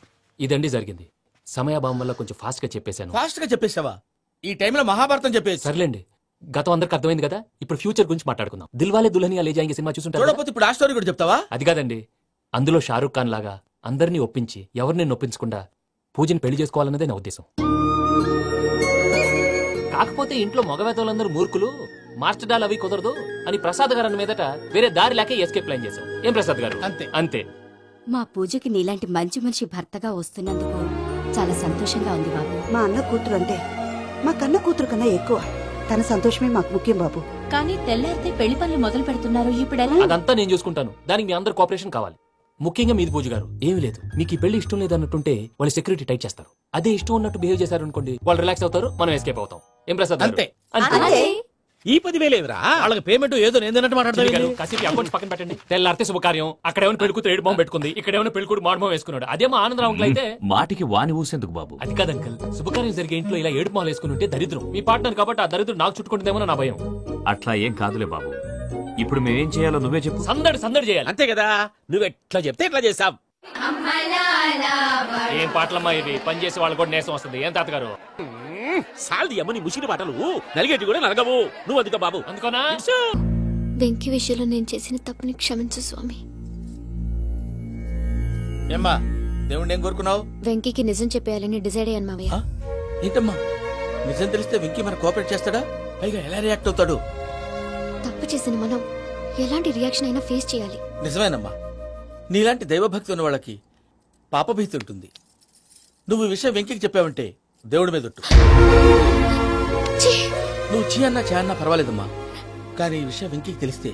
ఇదండి జరిగింది. సమయాభావం వల్ల కొంచెం ఫాస్ట్ గా చెప్పేశాను. ఫాస్ట్ గా చెప్పేసావా? ఈ టైంలో మహాభారతం చెప్పేసి. సర్లేండి, గతం అందరికి అర్థమైంది కదా. ఇప్పుడు ఫ్యూచర్ గురించి మాట్లాడుకుందాం. దిల్వాలే దుల్హనియా లే జాయేంగే సినిమా చూసుంటారు. చూడకపోతే ఇప్పుడు ఆ స్టోరీ కూడా చెప్తావా? అది కాదండి, అందులో షారూక్ ఖాన్ లాగా అందరినీ ఒప్పించి ఎవరిని నొప్పించకుండా పూజని పెళ్లి చేసుకోవాలన్నదే నా ఉద్దేశం. కాకపోతే ఇంట్లో మగవేతలందరూ మూర్ఖులు, మాస్టర్ డాల్ అవి కుదరదు అని ప్రసాద్ గారు అన్న మీదట వేరే దారి లేక ఎస్కేప్ ప్లాన్ చేశాం. ఏం ప్రసాద్ గారు? అంతే అంతే. మా పూజకి నీలాంటి మంచి మనిషి భర్తగా వస్తున్నందుకు చాలా సంతోషంగా ఉంది బాబు. మా అన్న కూతురు అంటే మా కన్న కూతురు కన్నా ఎక్కువ. తన సంతోషమే మాకు ముఖ్యం బాబు. కానీ తెల్లారితే పెళ్లి పనులు మొదలు పెడుతున్నారు, ఇప్పుడెలా? అదంతా నేను చూసుకుంటాను. దానికి మీ అందరు కోఆపరేషన్ కావాలి. ముఖ్యంగా మీది పూజ గారు. ఏమీ లేదు, మీకు ఈ పెళ్లి ఇష్టం లేదన్నట్టుంటే వాళ్ళు సెక్యూరిటీ టైట్ చేస్తారు. అదే ఇష్టం ఉన్నట్టు బిహేవ్ చేశారు అనుకోండి, వాళ్ళు రిలాక్స్ అవుతారు, మనం ఎస్కేప్ అవుతాం. ఏం ప్రసాద్? అంతే. ఈ 10,000 ఏమిరా? వాళ్ళకి పేమెంట్ ఏదో నేను మాట్లాడతాను. కాసేపు అకౌంట్స్ పక్కన పెట్టండి. తెల్లారితే శుభకార్యం. అక్కడ ఏమైనా పెళ్లికూతురు ఏడు బాంబు పెట్టుకుంది, ఇక్కడ ఏమైనా పెళ్లికూడు మాడు బాంబు వేసుకున్నాడు. అదేమో ఆనందరావు అంకుల్ అయితే మాటికి వాని ఊసేందుకు బాబు? అది కాదు అంకుల్, శుభకార్యం జరిగే ఇంట్లో ఇలా ఏడు మాలు వేసుకుని ఉంటే దరిద్రం. మీ పార్ట్నర్ కాబట్టి ఆ దరిద్రం నాకు చుట్టుకుంటుందేమో నా భయం. అట్లా ఏం కాదులే బాబు. ఇప్పుడు మేమేం చేయాలో నువ్వే చెప్పు. సందడి చేయాలి. అంతే కదా, నువ్వు ఎట్లా చెప్తే ఎట్లా చేసాం. ఏం పాటలమ్మా ఇవి? పనిచేసే వాళ్ళు కూడా నేసం వస్తుంది. ఏం తాతగారు? సాల్ది అమ్మని ముసిరి మాటలు నలిగేటి కూడా నలగవు. నువ్వు అందుకో బాబు. అందుకోనా? వెంకీ విషయంలో నేను చేసిన తప్పుని క్షమించు స్వామి. ఏమ్మా దేవుణ్ణి ఏం కోరుకున్నావు? వెంకీకి నిజం చెప్పేయాలని డిసైడ్ అయ్యాను మావయ్య. ఏంటమ్మా నిజం తెలిస్తే వెంకీ మన కోఆపరేట్ చేస్తాడా? పైగా ఎలా రియాక్ట్ అవుతాడు? తప్పు చేసిన మనం ఎలాంటి రియాక్షన్ అయినా ఫేస్ చేయాలి. నిజమేనమ్మా, నీలాంటి దైవభక్తి ఉన్న వాళ్ళకి పాపభీతి ఉంటుంది. నువ్వు ఈ విషయం వెంకీకి చెప్పావంటే దేవుడి మీద ఒట్టు. నువ్వు చీ అన్నా చే అన్నా పర్వాలేదమ్మా, కానీ ఈ విషయం వెంకీకి తెలిస్తే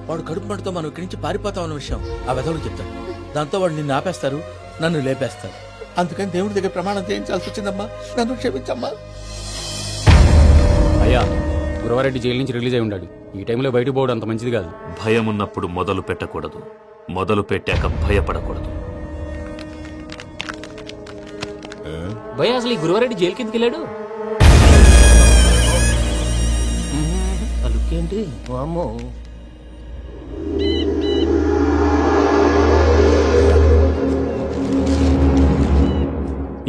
వాడు కడుపు మంటతో మనం ఇక్కడి నుంచి పారిపోతాం అన్న విషయం ఆ వెధవుడు చెప్తాడు. దాంతో వాడు నిన్ను ఆపేస్తారు, నన్ను లేపేస్తారు. అందుకని దేవుడి దగ్గర ప్రమాణం చేయించాల్సి వచ్చిందమ్మా. నన్ను క్షమించమ్మా. అయ్యా, గురవారెడ్డి జైలు నుంచి రిలీజ్ అయి ఉన్నాడు. ఈ టైంలో బయటకు పోవడం అంత మంచిది కాదు. భయం ఉన్నప్పుడు మొదలు పెట్టకూడదు, మొదలు పెట్టాక భయపడకూడదు. భయ అసలు ఈ గురువారెడ్డి జైలు కిందకి వెళ్ళాడు. అలుకేంటి అమ్మో.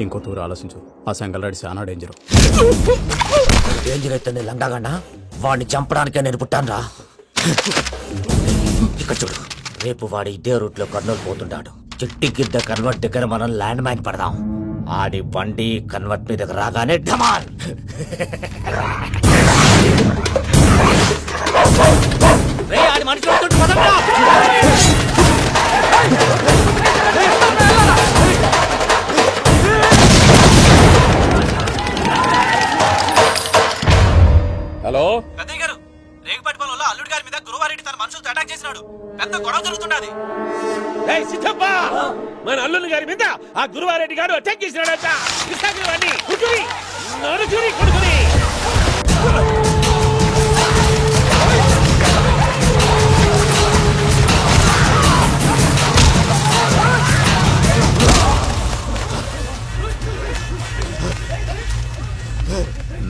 ఇంకో తూరు ఆలోచించు. ఆ సంగల్రాడి చాలా డేంజర్. డేంజర్ అయితే లంగాగన్నా వాడిని చంపడానికే నేను పుట్టానురా. ఇక్కడ చూడు, రేపు వాడు ఇదే రూట్ లో కర్నూలు పోతుంటాడు. చిట్టి గిద్ద కన్వర్ట్ దగ్గర మనం ల్యాండ్ మైన్ పడదాం. ఆడి బండి కన్వర్ట్ మీ దగ్గర రాగానే ఢమాన్. ఆడి మనిషి హలో పెద్దయ్య గారు, రేగుపాటి పొలంలో అల్లుడి గారి మీద గురువారెడ్డి తన మనుషులతో అటాక్ చేసినాడు. పెద్ద గొడవ జరుగుతున్నది. సిద్ధప్ప, మన అల్లుని గారి మీద ఆ గురువారెడ్డి గారు అటాక్ చేసినాడట. కొడుకుని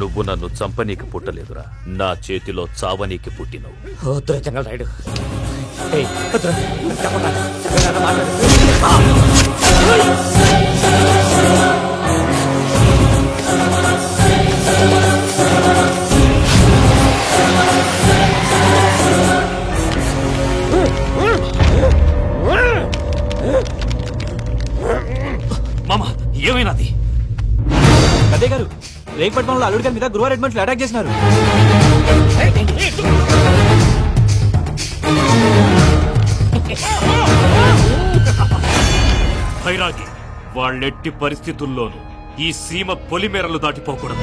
నువ్వు నన్ను చంపనీకి పుట్టలేదురా, నా చేతిలో చావనీకి పుట్టినవు. చెంగల్ రైడు. మామ ఏమైనాది? అదే గారు, రేగుపట్నంలో వాళ్ళ అల్లుడి గారి మీద గృహ రెడ్మెంట్లు అటాక్ చేసినారు. భైరాగి వాళ్ళెట్టి పరిస్థితుల్లోనూ ఈ సీమ పొలిమేరలు దాటిపోకూడదు.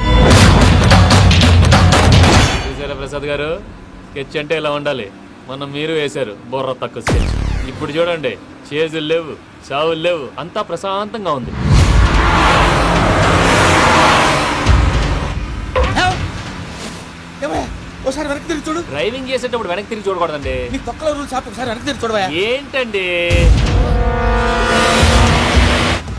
చూసారా ప్రసాద్ గారు, స్కెచ్ అంటే ఇలా ఉండాలి. మొన్న మీరు వేశారు బుర్ర తక్కువ స్కెచ్. ఇప్పుడు చూడండి, చేజులు లేవు, చావులు లేవు, అంతా ప్రశాంతంగా ఉంది. ఒకసారి వెనక్కి తిరిగి చూడు. డ్రైవింగ్ చేసేటప్పుడు వెనక్కి తిరిగి చూడకూడదండి. నీ తొక్కలో రూల్స్ ఆపి ఒకసారి వెనక్కి తిరిగి చూడవా. ఏంటండి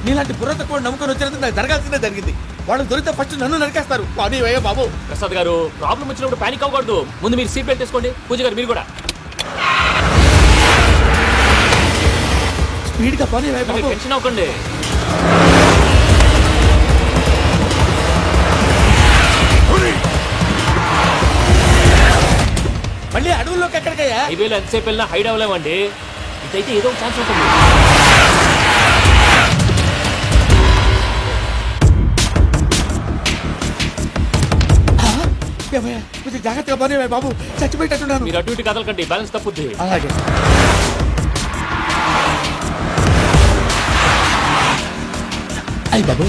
నీలాంటి బుర్ర తక్కువ నమ్ముకొని వచ్చినందుకు నాకు జరగాల్సిందే జరిగింది. వాళ్ళు దొరికితే ఫస్ట్ నన్ను నరికేస్తారు. కానీ బాబు ప్రసాద్ గారు, ప్రాబ్లం వచ్చినప్పుడు పానిక్ అవ్వకూడదు. ముందు మీరు సీట్ బెల్ట్ వేసుకోండి. పూజ గారు మీరు కూడా స్పీడ్ గా పని టెన్షన్ అవ్వకండి. మళ్ళీ అడవుల్లోకి ఎక్కడికయ్యా? హైవేలో ఎంతసేపు వెళ్ళినా హైడ్ అవ్వలేమండి. ఇదైతే ఏదో ఒక ఛాన్స్ ఉంటుంది. జాగ్రత్తగా పని బాబు, చచ్చిపోయేటట్టున్నాను. మీరు అటు ఇటు కదలకండి, బ్యాలెన్స్ తప్పుద్ది. అలాగే. అయ్యి బాబు,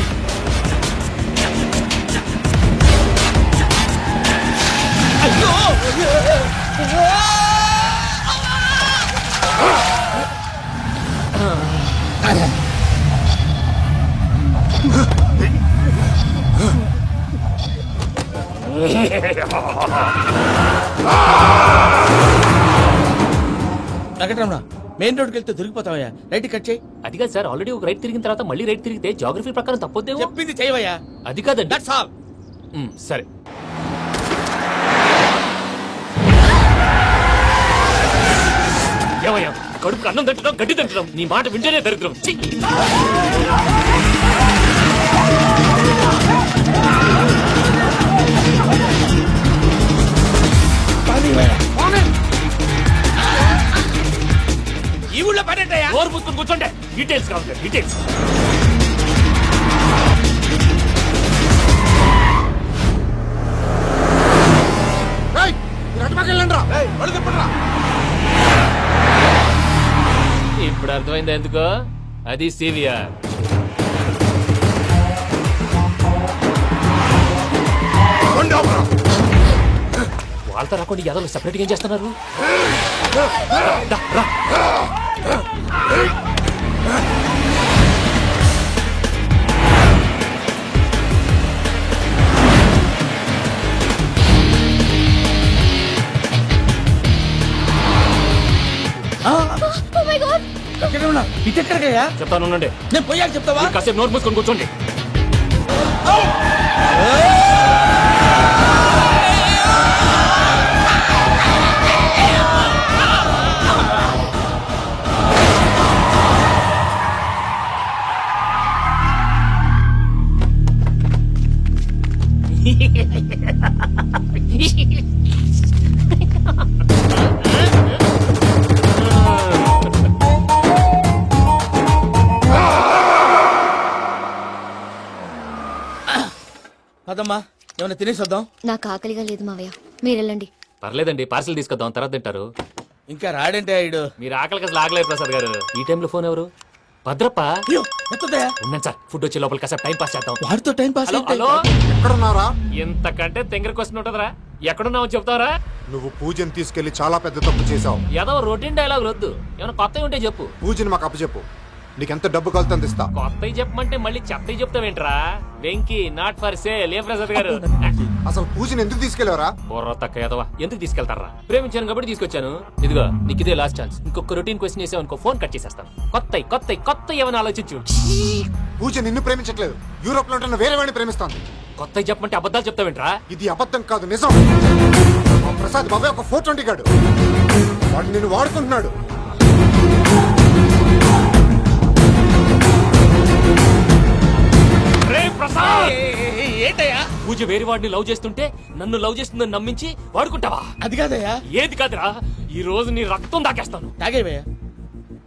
వెంకటరమణ, మెయిన్ రోడ్కి వెళ్తే దొరికిపోతావయ్యా. రైట్ కట్ చేయి. అది కాదు సార్, ఆల్రెడీ ఒక రైట్ తిరిగిన తర్వాత మళ్ళీ రైట్ తిరిగితే జాగ్రఫీ ప్రకారం తప్పొద్దేమో. చెప్పింది చేయవయ్యా. అది కాదండి. That's all. సరే. ఏమయ్యా, కడుపు అన్నం తింటున్నాం, గడ్డి తింటున్నాం, నీ మాట వింటేనే దరిద్రం. ఈ ఊళ్ళో పనేటయ్యా? ఓరు పుస్తకం కూర్చోండి. డీటెయిల్స్ కావాలి, డీటెయిల్స్. ఇప్పుడు అర్థమైంది ఎందుకో. అది సివిఆర్. వాళ్ళతో రాకుండా యాదవ్ సెపరేట్ ఏం చేస్తున్నారు? ఇటెక్కడికయ్యా? చెప్తాను ఉండండి. నేను పోయాక చెప్తావా? కాసేపు నోట్ మూసుకొని కూర్చోండి. అదమ్మా, ఏమైనా తినేసి వద్దాం. నాకు ఆకలిగా లేదు మావయ్య, మీరు వెళ్ళండి. పర్లేదండి, పార్సిల్ తీసుకొద్దాం, తర్వాత తింటారు. ఇంకా రాడంటే ఆయుడు. మీరు ఆకలికి అసలు ఆగలేదు ప్రసాద్ గారు. ఈ టైంలో ఫోన్ ఎవరు? భద్రప్ప. ఉన్నాను సార్, ఫుడ్ వచ్చే లోపల కాసేపు టైం పాస్ చేద్దాం. వాడితో టైం పాస్. హలో, ఎక్కడున్నారా? ఇంతకంటే తెంగర క్వశ్చన్ ఉంటుందిరా. ఎక్కడున్నావు చెప్తావరా? నువ్వు పూజని తీసుకెళ్లి చాలా పెద్ద తప్పు చేశావు. ఏదో రొటీన్ డైలాగ్ వద్దు, ఏమైనా కొత్తవి ఉంటే చెప్పు. పూజని మాకు అప్పచెప్పు, నీకెంత డబ్బు కలుతుంది ఇస్తా. కొత్తవి చెప్పమంటే మళ్ళీ చెత్తవి చెప్తావేంట్రా? Venky not for sale. ఏ ప్రసాద్ గారు, అసలు పూజని ఎందుకు తీసుకెళ్లేవరా? బుర్ర తక్క ఏదవా, ఎందుకు తీసుకెళ్తారా? ప్రేమించాను కాబట్టి తీసుకొచ్చాను. ఇదిగో నీకు ఇదే లాస్ట్ ఛాన్స్. ఇంకొక రొటీన్ క్వశ్చన్ చేసావనుకో ఫోన్ కట్ చేసేస్తాను. కొత్త ఏమైనా ఆలోచించు. పూజ నిన్ను ప్రేమించట్లేదు, యూరోప్ లో ఉంటున్న వేరే వాడిని ప్రేమిస్తాను. కొత్తవి చెప్పమంటే అబద్ధాలు చెప్తావేంట్రా? ఇది అబద్ధం కాదు, నిజం. మా ప్రసాద్ బాబాయ్ ఒక 420 గాడు, వాడు నిన్ను వాడుకుంటున్నాడు. ఏంటయ్యా? పూజ వేరే వాడిని లవ్ చేస్తుంటే నన్ను లవ్ చేస్తుందని నమ్మించి వాడుకుంటావా? అది కాదయ్యా. ఏది కాదురా, ఈ రోజు నీ రక్తం దాకేస్తాను. తాగేవయ్యా,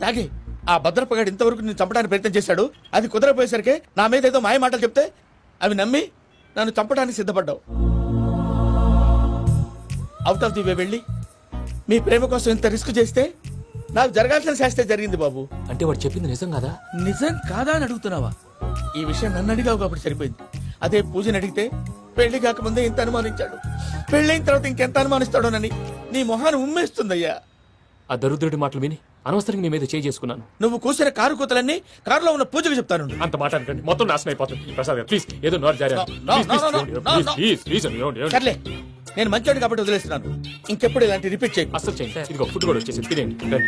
తాగే. ఆ భద్రపగాడు ఇంతవరకు నేను చంపడానికి ప్రయత్నం చేశాడు. అది కుదరపోయేసరికి నా మీద ఏదో మాయ మాటలు చెప్తే అవి నమ్మి నన్ను చంపడానికి సిద్ధపడ్డావు. అవుట్ ఆఫ్ ది వే వెళ్ళి మీ ప్రేమ కోసం ఇంత రిస్క్ చేస్తే నాకు జరగాల్సిన శాస్త్రే జరిగింది బాబు. అంటే వాడు చెప్పింది నిజం కదా? నిజం కాదా అని అడుగుతున్నావా? ఈ విషయం నన్ను అడిగావు కాబట్టి సరిపోయింది. అదే పూజని అడిగితే పెళ్లి కాకముందే ఇంత అనుమానించాడు, పెళ్ళైన తర్వాత ఇంకెంత అనుమానిస్తాడోనని నీ మొహాన్ని ఉమ్మేస్తుందయ్యా. ఆ దరిద్రుడి మాటలు విని అనవసరంగా నీ మీద చేసుకున్నాను. నువ్వు కూసిన కారు కూతలన్నీ కారులో ఉన్న పూజకు చెప్తాను. అంత మాట అనకండి, మొత్తం నాశనం అయిపోతుంది. ప్రసాద్ ప్లీజ్ ఏదో నోరు జారీ. సర్లే, నేను మంచోడు కాబట్టి వదిలేస్తున్నాను. ఇంకెప్పుడు ఇలాంటి రిపీట్ చేయి. అసలు చేయండి. ఇదిగో ఫుడ్ కూడా వచ్చేసి తినేయండి.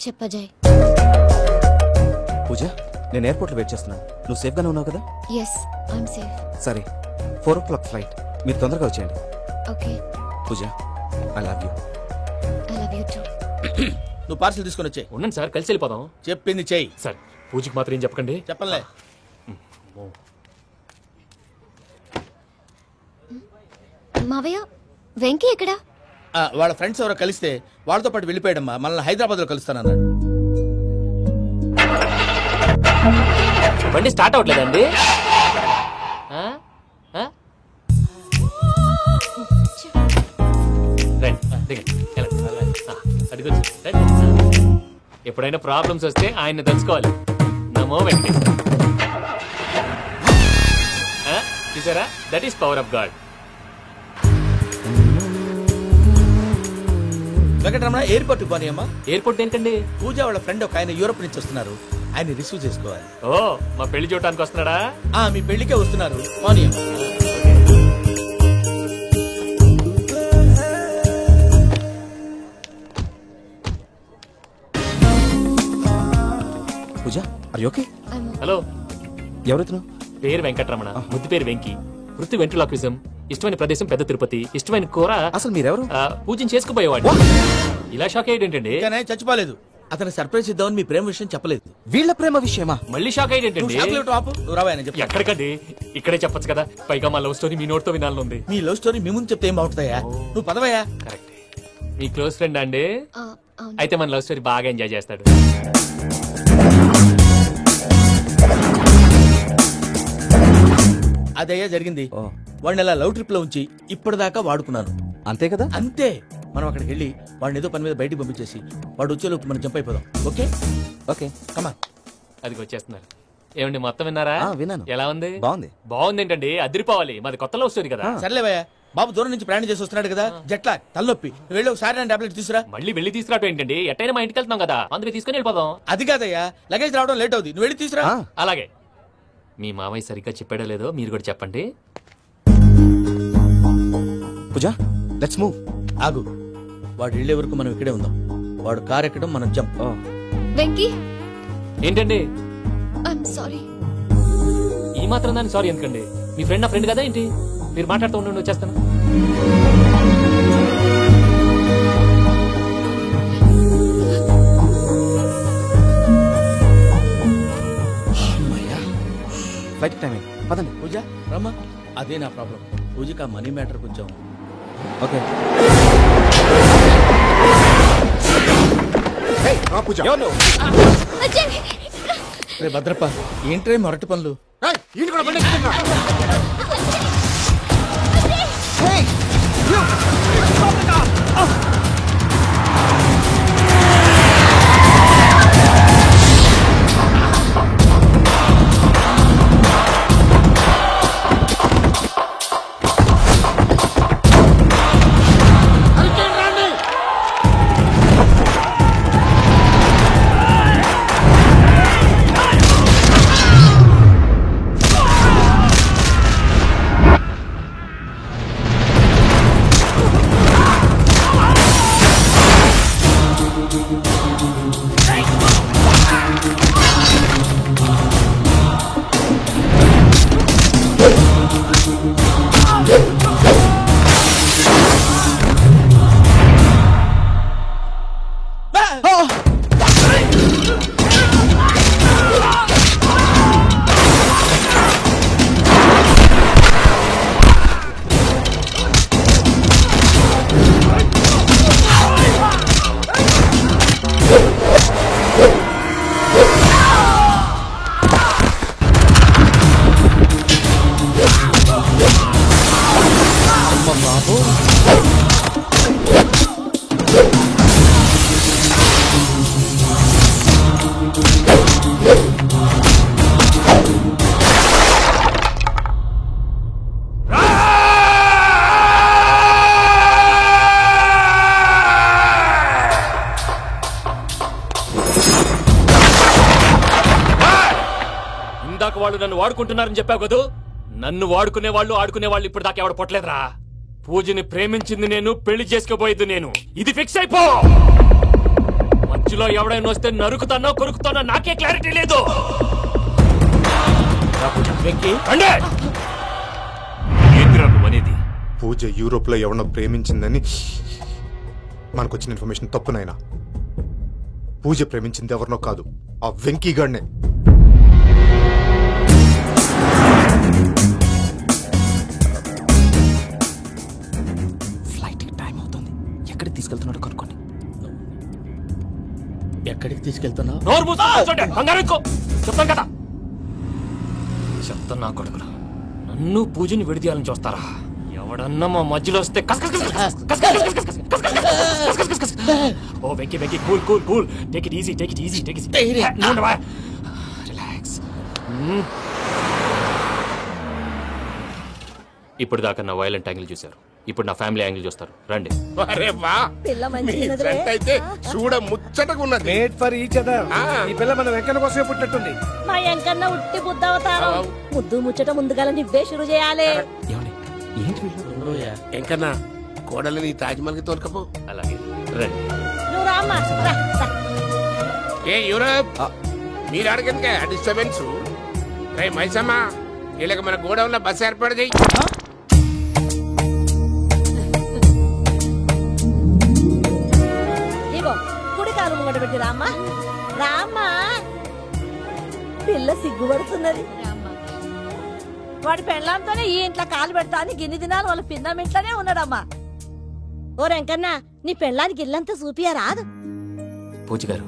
చెప్పజాయ్. పూజ, నేను ఎయిర్పోర్ట్ లో వెయిట్ చేస్తున్నాను. నువ్వు సేఫ్ గానే ఉన్నావు కదా? Yes, I'm safe. సరే, 4 o'clock ఫ్లైట్. మీరు తొందరగా వచ్చేయండి. Okay. Pooja, I love you. I love you too. నువ్వు పార్సల్ తీసుకొని వచ్చే. ఉండండి సార్, కలిసి వెళ్ళిపోదాం. చెప్పింది చెయ్యి సార్. పూజకి మాత్రం ఏం చెప్పకండి. చెప్పలే. మావయ్య, వెంకీ ఎక్కడా? వాళ్ళ ఫ్రెండ్స్ ఎవరో కలిస్తే వాళ్ళతో పాటు వెళ్ళిపోయాడమ్మా. మనల్ని హైదరాబాద్ లో కలుస్తానన్నాడు. బండి స్టార్ట్ అవ్వట్లేదండి. ఎప్పుడైనా ప్రాబ్లమ్స్ వస్తే ఆయన తెలుసుకోవాలి. నమో వెంకటేశ్వర. చూసారా, that is power of God. Venkataramana, airport పోనీ అమ్మా. ఎయిర్పోర్ట్ ఏంటండి? పూజ వాళ్ళ ఫ్రెండ్ ఒక ఆయన యూరోప్ నుంచి వస్తున్నారు, ఆయన రిసీవ్ చేసుకోవాలి. ఓ, మా పెళ్లి చూడటానికి వస్తున్నాడా? మీ పెళ్లికే వస్తున్నారు. పోనీ అమ్మా. పూజ, ఆర్ యు ఓకే? హలో, ఎవరైతును? పేరు వెంకటరమణ, ముద్దు పేరు వెంకీ, వృత్తి వెంట్రులాక్విజం, ఇష్టమైన ప్రదేశం పెద్ద తిరుపతి, ఇష్టమైన కూర. అసలు మీరెవరు? పూజను చేసుకుపోయేవాడు. ఇలా షాక్ అయ్యేటండి. చచ్చిపోలేదు. అతను సర్ప్రైజ్ ఇద్దామని మీ ప్రేమ విషయం చెప్పలేదు. వీళ్ళ ప్రేమ విషయమా? మళ్ళీ షాక్ అయ్యేటండి. ఎక్కడికండి? ఇక్కడే చెప్పొచ్చు కదా. పైగా మా లవ్ స్టోరీ మీ నోట్తో వినాలనుంది. మీ లవ్ స్టోరీ మీ ముందు చెప్తే ఏం బాగుంటుందయ్యా? నువ్వు పదవయ్యా. కరెక్ట్. మీ క్లోజ్ ఫ్రెండ్ అండి? అయితే మన లవ్ స్టోరీ బాగా ఎంజాయ్ చేస్తాడు. అదయ్యా జరిగింది. వాడిని అలా లవ్ ట్రిప్ లో ఉంచి ఇప్పటిదాకా వాడుకున్నాను. అంతే కదా? అంతే. మనం అక్కడికి వెళ్ళి వాడిని ఏదో పని మీద బయటికి పంపించేసి వాడు వచ్చేలోపు మనం జంప్ అయిపోదాం. ఓకే ఓకే, కమా. అది వచ్చేస్తున్నారు. ఏమండి, మొత్తం విన్నారా? విన్నాను. ఎలా ఉంది? బాగుంది. బాగుంది ఏంటండి? అదిరిపోవాలి. మాది కొత్త లవ్ స్టోరీ కదా. సర్లేవయ్యా, బాబు దూరం నుంచి ప్రయాణం చేసి వస్తున్నాడు కదా, జట్లా తలనొప్పి. వెళ్ళి ఒకసారి టాబ్లెట్ తీసుకురా. మళ్ళీ వెళ్ళి తీసుకురావటం ఏంటండి? ఎట్టైనా మా ఇంటికి వెళ్తున్నాం కదా, అందుకే తీసుకుని వెళ్ళిపోదాం. అది కాదయ్యా, లగేజ్ రావడం లేట్ అవుతుంది. నువ్వు వెళ్ళి తీసుకురా. అలాగే. మీ మామయ్య సరిగ్గా చెప్పాడో లేదో మీరు కూడా చెప్పండి. పూజ, లెట్స్ మూవ్. ఆగు, వాడు వెళ్ళే వరకు మనం ఇక్కడే ఉందాం. వాడు కార్ ఎక్కడం, మనం జంప్. వెంకీ, ఏంటండి? I'm sorry. ఈ మాత్రం దాన్ని సారీ ఎందుకండి? మీ ఫ్రెండ్ నా ఫ్రెండ్ కదా ఏంటి? మీరు మాట్లాడుతూ ఉండండి, వచ్చేస్తాను. ఫ్లైట్ టైం పదండి. పూజ రమ్మా. అదే నా ప్రాబ్లం. పూజకి ఆ మనీ మ్యాటర్ కొంచెం. ఓకే. రే భద్రప్ప, ఏంట్రే మొరటి పనులు? అందరూ నన్ను వాడుకుంటున్నారని చెప్పావు కదూ. నన్ను వాడుకునే వాళ్ళు ఆడుకునే వాళ్ళు ఇప్పుడు దాకా ఎవడ పొట్టలేదురా. పూజని ప్రేమించింది నేను, పెళ్లి చేసుకోబోయేది నేను. ఇది ఫిక్స్ అయిపో. మధ్యలో ఎవడైనా వస్తే నరుకుతానో కొరుకుతానో నాకే క్లారిటీ లేదు. అనేది పూజ యూరోప్ లో ఎవరినో ప్రేమించిందని మనకొచ్చిన ఇన్ఫర్మేషన్ తప్పునైనా. పూజ ప్రేమించింది ఎవరినో కాదు, ఆ వెంకీగాడినే. ఫ్లైట్ టైం అవుతుంది. ఎక్కడికి తీసుకెళ్తున్నాడో కనుక్కోండి. ఎక్కడికి తీసుకెళ్తున్నావు? చెప్తాను కదా. చెప్తాను నా కొడుకులు, నన్ను పూజని విడిదీయాలని చూస్తారా? ఎవడన్నా మా మధ్యలో వస్తే ఓ Venky Venky cool cool cool, take it easy take it easy take it easy, relax. ఇప్పుడు దాకా నా వైలెంట్ యాంగిల్ చూశారు, ఇప్పుడు నా ఫ్యామిలీ యాంగిల్ చూస్తారు. రండి. అరే వా, మీ జంట అయితే చూడ ముచ్చటగా ఉన్నది. Made for each other. ఈ పిల్ల మన వెంకన్న కోసమే పుట్టినట్టుంది. మా వెంకన్న ఉట్టి బుద్ధవతారం. ముద్దు ముచ్చట ముందుగా నువ్వే షురు చేయాలి. వెంకన్న కోడలని తాజ్మహల్ కి తోలుకపో. అలాగే రండి. నువ్వు రామ్మా. ఏ యూరప్, మీరు అడగనికే డిస్టర్బెన్స్. రే మైసమ్మ, వీళ్ళకి మన గోడౌన్ లో బస్సు ఏర్పాటు చేయి. ఇగో కుడి కాలు ముంగట పెట్టి రామ్మా. రామ్మా, పిల్ల సిగ్గుపడుతున్నది. వాడి పెళ్ళాంతోనే ఈ ఇంట్లో కాలు పెడతా అని గిన్ని దినాలు వాళ్ళ పిన్నం ఇంట్లోనే ఉన్నాడమ్మా. ఓ వెంకన్న, నీ పెళ్ళానికి ఇల్లంతా చూపియా రాదు. పూజ గారు,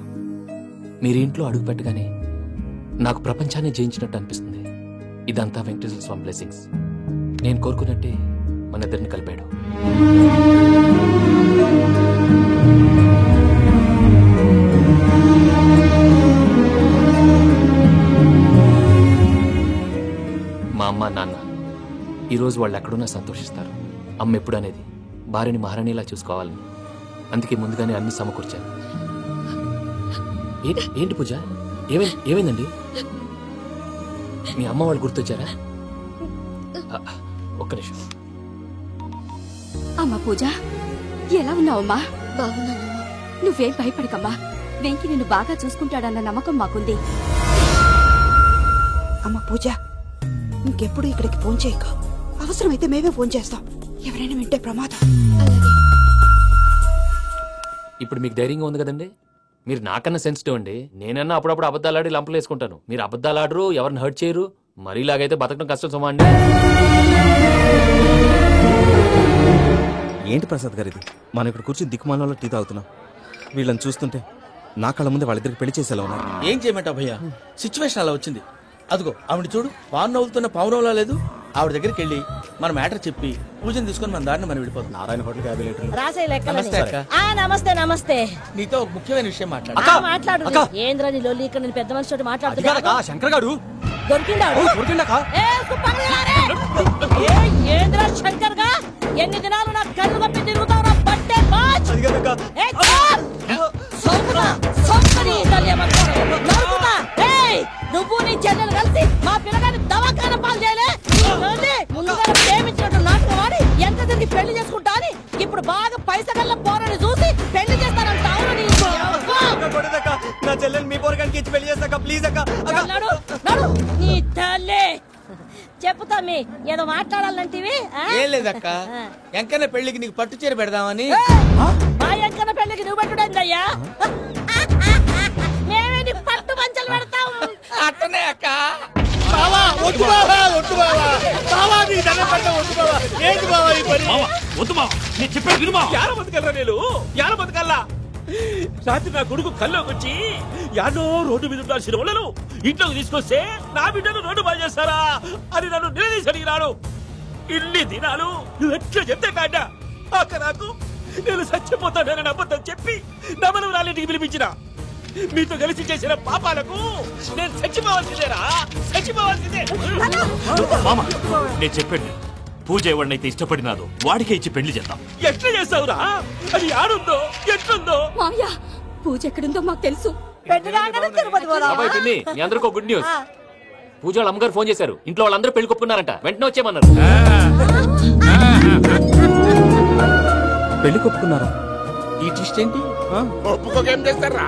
మీరు ఇంట్లో అడుగు పెట్టగానే నాకు ప్రపంచాన్ని జయించినట్టు అనిపిస్తుంది. ఇదంతా వెంకటేశ్వర స్వామి బ్లెస్సింగ్స్. నేను కోరుకున్నట్టే మన ఇద్దరిని కలిపాడు. మా అమ్మ నాన్న ఈరోజు వాళ్ళు ఎక్కడున్నా సంతోషిస్తారు. అమ్మ ఎప్పుడు అనేది భార్యని మహారాణిలా చూసుకోవాలని. అందుకే ముందుగానే అన్ని సమకూర్చాను. ఏంటి పూజ, ఏమైందండి? మీ అమ్మ వాళ్ళు గుర్తొచ్చారా? ఒక్క నిమిషం. అమ్మా పూజ, ఎలా ఉన్నావమ్మా? బాగున్నానమ్మా. నువ్వేం భయపడకమ్మా. వెంకి నిన్ను బాగా చూసుకుంటాడన్న నమ్మకం మాకుంది. అమ్మ పూజ, ఇంకెప్పుడు ఇక్కడికి ఫోన్ చేయక. అవసరమైతే మేమే ఫోన్ చేస్తాం. ఎవరైనా వింటే ప్రమాదం. ఇప్పుడు మీకు ధైర్యంగా ఉంది కదండి. మీరు నాకన్నా సెన్సిటివ్ అండి. నేనన్నా అప్పుడప్పుడు అబద్ధాలాడి లంపలు వేసుకుంటాను. మీరు అబద్ధాలాడరు, ఎవరిని హర్ట్ చేయరు. మరి ఇలాగైతే బతకడం కష్టం సుమా అండి. ఏంటి ప్రసాద్ గారు ఇది? మనం ఇక్కడ కూర్చుని దిక్కుమాలలో టీ తాగుతున్నాం. వీళ్ళని చూస్తుంటే నా కళ్ళ ముందే వాళ్ళిద్దరికి పెళ్లి చేసేలా ఉన్నారు. ఏం చేయమంటావు భయ్యా, సిచ్యువేషన్ అలా వచ్చింది. అదిగో ఆవిడ చూడు, పావు నవ్వులుతున్న పావునవ్వులా లేదు. ఆవిడ దగ్గరికి వెళ్ళి మన మ్యాటర్ చెప్పి పూజను తీసుకొని మన దారిని మనం వెళ్ళిపోతాం. నారాయణ హోటల్ 50 లీటర్లు. రాసే నమస్తే అక్క. నమస్తే నమస్తే. నీతో ఒక ముఖ్యమైన విషయం మాట్లాడు. మాట్లాడు. ఏంద్రా నీ లొల్లి? ఇక్కడ నేను పెద్ద మనిషితో మాట్లాడుతున్నా. శంకర్ గారు దొరికిందా? ఏంద్రా శంకర్ గా? ఎన్ని దినాలు నా కళ్ళు కప్పి తిరుగుతావు? బట్టే బాచ్. నువ్వు నీ చెల్లెలు కలిసి మా పిల్లగాని దవాఖాన పాలు చేయలే. ముందుగా ప్రేమించినట్టు నాటకం ఆడి ఎంత తిరిగి పెళ్లి చేసుకుంటా అని ఇప్పుడు బాగా పైసగల్ల పోరని చూసి పెళ్లి చేస్తానంట. నా చెల్లెలు మీ పోరగానికి ఇచ్చి పెళ్లి చేస్తాక ప్లీజ్ అక్క. నీ తల్లి చెప్పుతా. మీ ఏదో మాట్లాడాలంటివి. ఏం లేదక్క, ఎంకన్న పెళ్లికి నీకు పట్టు చీర పెడదామని. మా ఎంకన్న పెళ్లికి నువ్వు పెట్టుడైందయ్యా? మేమే నీకు పట్టు పంచలు పెడతాం. అట్టనే అక్క. రాత్రి నా కొడుకు కల్లోకి వచ్చి యాడో రోడ్డు మీద ఉన్న సినిమాలను ఇంట్లోకి తీసుకొస్తే నా బిడ్డను రోడ్డు బాగా చేస్తారా అని నన్ను నిలదీసి అడిగినాడు. ఇన్ని దినాలు నువ్వు ఎట్లా చెప్తే కాట అక్క నాకు నేను చచ్చిపోతానని అబద్ధం చెప్పి నమ్మను రాలింటికి పిలిపించిన. మీతో కలిసి చేసిన పాపాలకు నేను చచ్చిపోవాల్సిందేరా, చచ్చిపోవాల్సిందే. మామ, నేను చెప్పండి, పూజ ఎవరినైతే ఇష్టపడినాదో వాడికే ఇచ్చి పెళ్లి చేద్దాం. ఎట్లా చేస్తావురా? అది ఆడుందో ఎట్లుందో. మామయ్య, పూజ ఎక్కడుందో మాకు తెలుసు. మీ అందరికీ గుడ్ న్యూస్. పూజ వాళ్ళ అమ్మగారు ఫోన్ చేశారు. ఇంట్లో వాళ్ళందరూ పెళ్లి కొప్పుకున్నారంట. వెంటనే వచ్చేయమన్నారు. పెళ్లి కొప్పుకున్నారా? ఈ ట్విస్ట్ ఏంటి? ఒప్పుకోకేం చేస్తారా?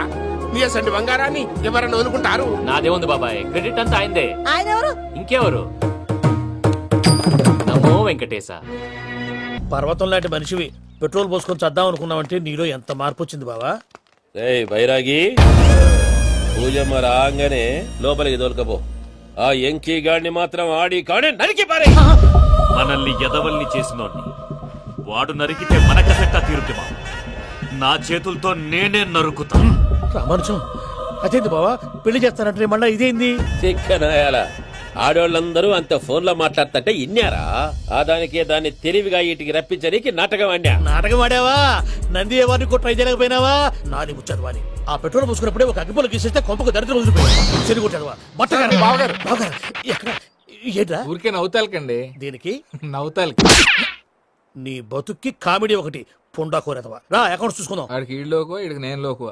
నీ అసంటి బంగారాన్ని ఎవరైనా వదులుకుంటారు? నాదేముంది బాబాయ్, క్రెడిట్ అంతా ఆయనదే. ఆయన ఎవరు? ఇంకెవరు? నమో వెంకటేశ. పర్వతం లాంటి మనిషివి పెట్రోల్ పోసుకొని చద్దాం అనుకున్నావంటే నీలో ఎంత మార్పు వచ్చింది బావా. ఏయ్ బైరాగి, పూజమ్మ రాగానే లోపలికి దొరకపో. ఆ ఎంకీ గాడిని మాత్రం ఆడి కాడే నరికి పారే. మనల్ని ఎదవల్ని చేసినోడ్ని వాడు నరికితే మనకసెట్టా తీరుతుమా? నా చేతులతో నేనే నరుకుతా. రామానుజం, అదేంది బావా పెళ్లి చేస్తానంటే మళ్ళా ఇదేంది? చిక్కనాయాల ఆడోళ్ళందరూ అంత ఫోన్ లో మాట్లాడుతుంటే ఇన్నారా? ఆ దానికే దాన్ని తెలివిగా ఇటుకి రప్పించడానికి నాటకం ఆడా. నాటకం ఆడావా? నంది ఎవరిని కూడా ట్రై చేయలేకపోయినావా? నాని ముచ్చదు వాని ఆ పెట్రోల్ పోసుకున్నప్పుడే ఒక అగ్గిపోలు గీసేస్తే కొంపకు దరిద్రం వదిలిపోయాడు. చెరుగుంటావా? బట్టగారు బావగారు బావగారు ఎక్కడ ఏంట్రా? ఊరికే నవ్వుతాలకండి. దీనికి నవ్వుతాలకి నీ బతుక్కి కామెడీ ఒకటి పుండా కోరేదవా. రా అకౌంట్స్ చూసుకుందాం. ఆడికి ఈడు లోకువ, ఈడికి నేను లోకువ.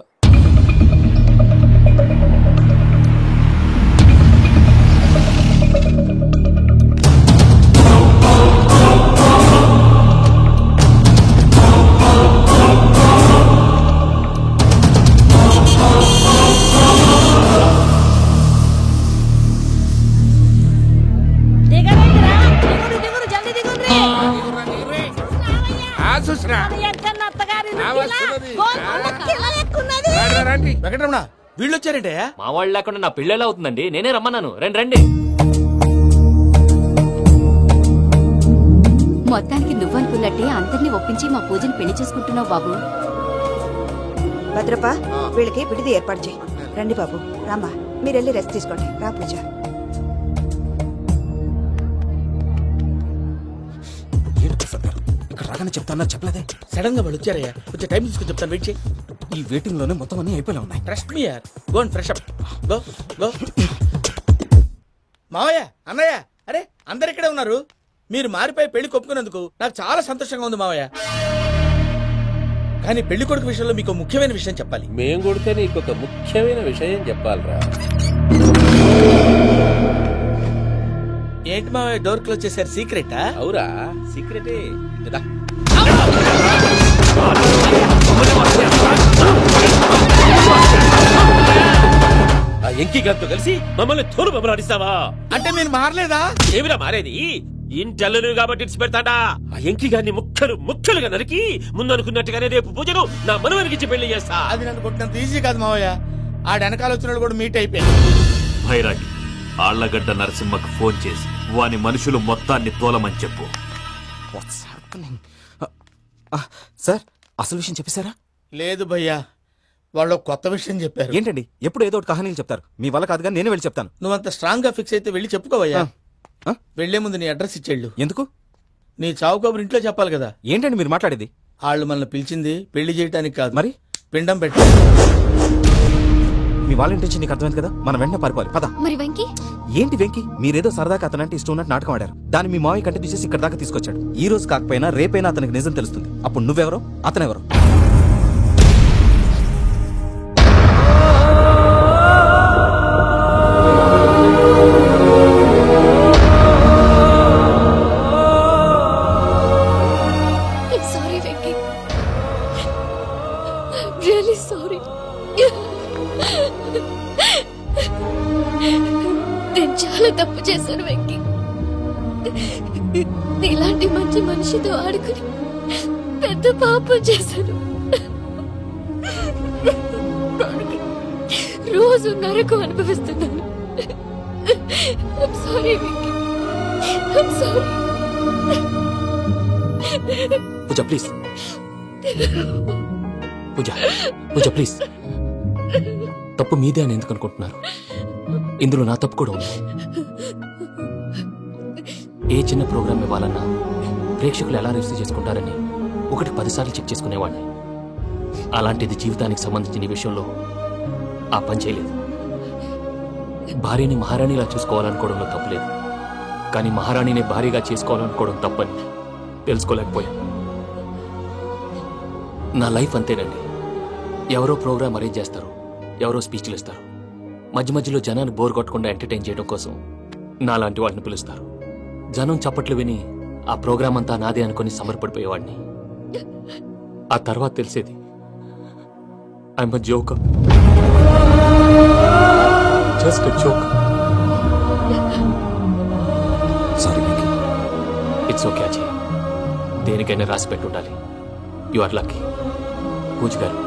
వెంకటరమణ వీళ్ళు వచ్చారంటే మా వాళ్ళు లేకుండా నా పెళ్ళెలా అవుతుందండి? నేనే రమ్మన్నాను. రండి రండి. మొత్తానికి నువ్వనుకున్నట్టే అందరినీ ఒప్పించి మా పూజని పెళ్లి చేసుకుంటున్నావు బాబు. భద్రప వీళ్ళకి విడిది ఏర్పాటు చేయి. రండి బాబు, రామ్మా మీరెళ్ళి రెస్ట్ తీసుకోండి. రా పూజ. ఇక్కడ రాగానే చెప్తాను చెప్పలేదే. సడన్ గా వాళ్ళు వచ్చారయ్యా, కొంచెం టైం తీసుకుని చెప్తాను. వెయిట్ చేయి. ఈ వెయిటింగ్ లోనే మొత్తం అన్ని అయిపోయినా ఉన్నాయి. ట్రస్ట్ మీ యార్. Go and fresh up. Go go. మావయ్య, అన్నయ్య, అరే అందరు ఇక్కడే ఉన్నారు. మీరు మారిపోయి పెళ్లి కొప్పుకున్నందుకు నాకు చాలా సంతోషంగా ఉంది మావయ్య. కానీ పెళ్లి కొడుకు విషయంలో మీకు ముఖ్యమైన విషయం చెప్పాలి. మేం కొడితే నీకు ఒక ముఖ్యమైన విషయం చెప్పాలరా. ఏంటి మావయ్య డోర్ క్లోజ్ చేశారు? సీక్రెటా? అవురా, సీక్రెటే కదా. ఆ ఎంకి గారితో కలిసి మమ్మల్ని తోలు బొమ్మలాడిస్తావా? అంటే మీరు మారలేదా? ఏమిరా మారేది? ఇంటల్లు కాబట్టి ఇడిచి పెడతాడా? ఆ ఎంకి గారిని ముక్కలు ముక్కలుగా నరికి ముందు అనుకున్నట్టుగానే రేపు పూజను నా మనవరికిచ్చి పెళ్లి చేస్తా. అది నన్ను కొట్టినంత ఈజీ కాదు మావయ్య. ఆ వెనకాల వచ్చిన కూడా మీట్ అయిపోయాడు. భైరాగి, ఆళ్లగడ్డ నరసింహకు ఫోన్ చేసి వాని మనుషులు మొత్తాన్ని తోలమని చెప్పు. సార్ అసలు విషయం చెప్పేశారా? లేదు భయ్యా, వాళ్ళు కొత్త విషయం చెప్పారు. ఏంటండి ఎప్పుడు ఏదో ఒకటి కహానీలు చెప్తారు? మీ వల్ల కాదుగా, నేనే వెళ్ళి చెప్తాను. నువ్వంత స్ట్రాంగ్ గా ఫిక్స్ అయితే వెళ్ళి చెప్పుకోవయ్యా. వెళ్లే ముందు నీ అడ్రస్ ఇచ్చేళ్ళు. ఎందుకు? నీ చావు కబురు ఇంట్లో చెప్పాలి కదా. ఏంటండి మీరు మాట్లాడేది? వాళ్ళు మనల్ని పిలిచింది పెళ్లి చేయడానికి కాదు, మరి పిండం పెట్టి. మీ వాళ్ళ ఇంటి నీకు అర్థమైంది కదా, మనం వెంటనే పారిపోవాలి. పద. మరి వెంకీ? ఏంటి వెంకీ? మీరేదో సరదాగా అతనంటే ఇష్టం ఉన్నట్టు నాటకం ఆడారు. దాన్ని మీ మావయ్య కంటే తీసేసి ఇక్కడ దాకా తీసుకొచ్చాడు. ఈ రోజు కాకపోయినా రేపైనా అతనికి నిజం తెలుస్తుంది. అప్పుడు నువ్వెవరో అతనెవరో. Sorry Venky, really sorry. నేను చాలా తప్పు చేశాను వెంకీ. నీలాంటి మంచి మనిషితో ఆడుకుని పెద్ద పాపం చేశాను. రోజు నరకం అనుభవిస్తున్నాను. I'm sorry Venky, I'm sorry. Pooja please, Pooja Pooja please. తప్పు మీదే అని ఎందుకు అనుకుంటున్నారు? ఇందులో నా తప్పు కూడా ఉంది. ఏ చిన్న ప్రోగ్రామ్ ఇవ్వాలన్నా ప్రేక్షకులు ఎలా రిసీవ్ చేసుకుంటారని 1-10 సార్లు చెక్ చేసుకునేవాడిని. అలాంటిది జీవితానికి సంబంధించిన ఈ విషయంలో ఆ పని చేయలేదు. భార్యని మహారాణిలా చూసుకోవాలనుకోవడంలో తప్పులేదు, కానీ మహారాణిని భార్యగా చేసుకోవాలనుకోవడం తప్పని తెలుసుకోలేకపోయాను. నా లైఫ్ అంతేనండి. ఎవరో ప్రోగ్రామ్ అరేంజ్ చేస్తారు, ఎవరో స్పీచ్లు ఇస్తారు. మధ్య మధ్యలో జనాన్ని బోర్ కొట్టకుండా ఎంటర్టైన్ చేయడం కోసం నాలాంటి వాళ్ళని పిలుస్తారు. జనం చప్పట్లు విని ఆ ప్రోగ్రాం అంతా నాదే అనుకుని సమర్పడిపోయేవాడిని. ఆ తర్వాత తెలిసేది I'm a joker, just a joker. Sorry. It's okay Ajay, దేనికైనా రాసి పెట్టుండాలి. You are lucky. Pooja garu,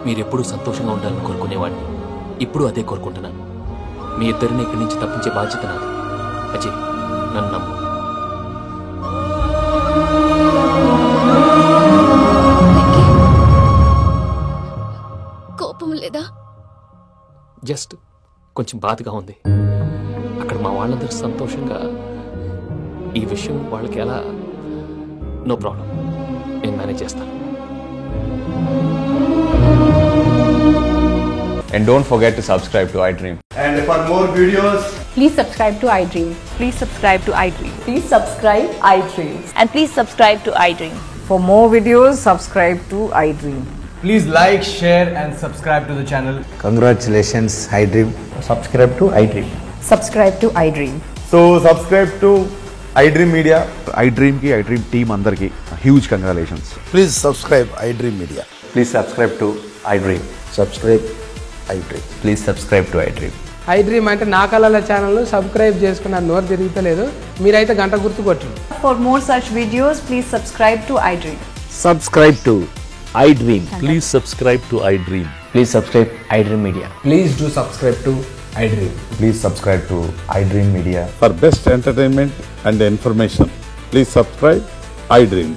మీరెప్పుడూ సంతోషంగా ఉండాలని కోరుకునేవాడిని. ఇప్పుడు అదే కోరుకుంటున్నాను. మీ ఇద్దరిని ఇక్కడి నుంచి తప్పించే బాధ్యత నాది. అజయ్, నన్ను నమ్ము. కోపం లేదా? జస్ట్ కొంచెం బాధగా ఉంది. అక్కడ మా వాళ్ళందరూ సంతోషంగా, ఈ విషయం వాళ్ళకి ఎలా? నో ప్రాబ్లం, నేను మేనేజ్ చేస్తాను. And don't forget to subscribe to iDream. And for more videos, please subscribe to iDream. Please subscribe to iDream. Please subscribe iDream. And please subscribe to iDream. For more videos, subscribe to iDream. Please like, share, and subscribe to the channel. congratulations, iDream. Subscribe to iDream. Subscribe to iDream. So, subscribe to iDream Media. iDream ki iDream team andarki huge congratulations. Please subscribe iDream Media. Please subscribe to iDream. Subscribe iDream. Please subscribe to iDream. iDream అంటే నా కళల channel subscribe చేసుకున్న నోరు తిరుగుతలేదు. మీరైతే గంట గుర్తు కొట్టండి. For more such videos, please subscribe to iDream. Subscribe to iDream. Please subscribe to iDream. Please subscribe iDream Media. Please do subscribe to iDream. Please subscribe to iDream Media. For best entertainment and information, please subscribe iDream.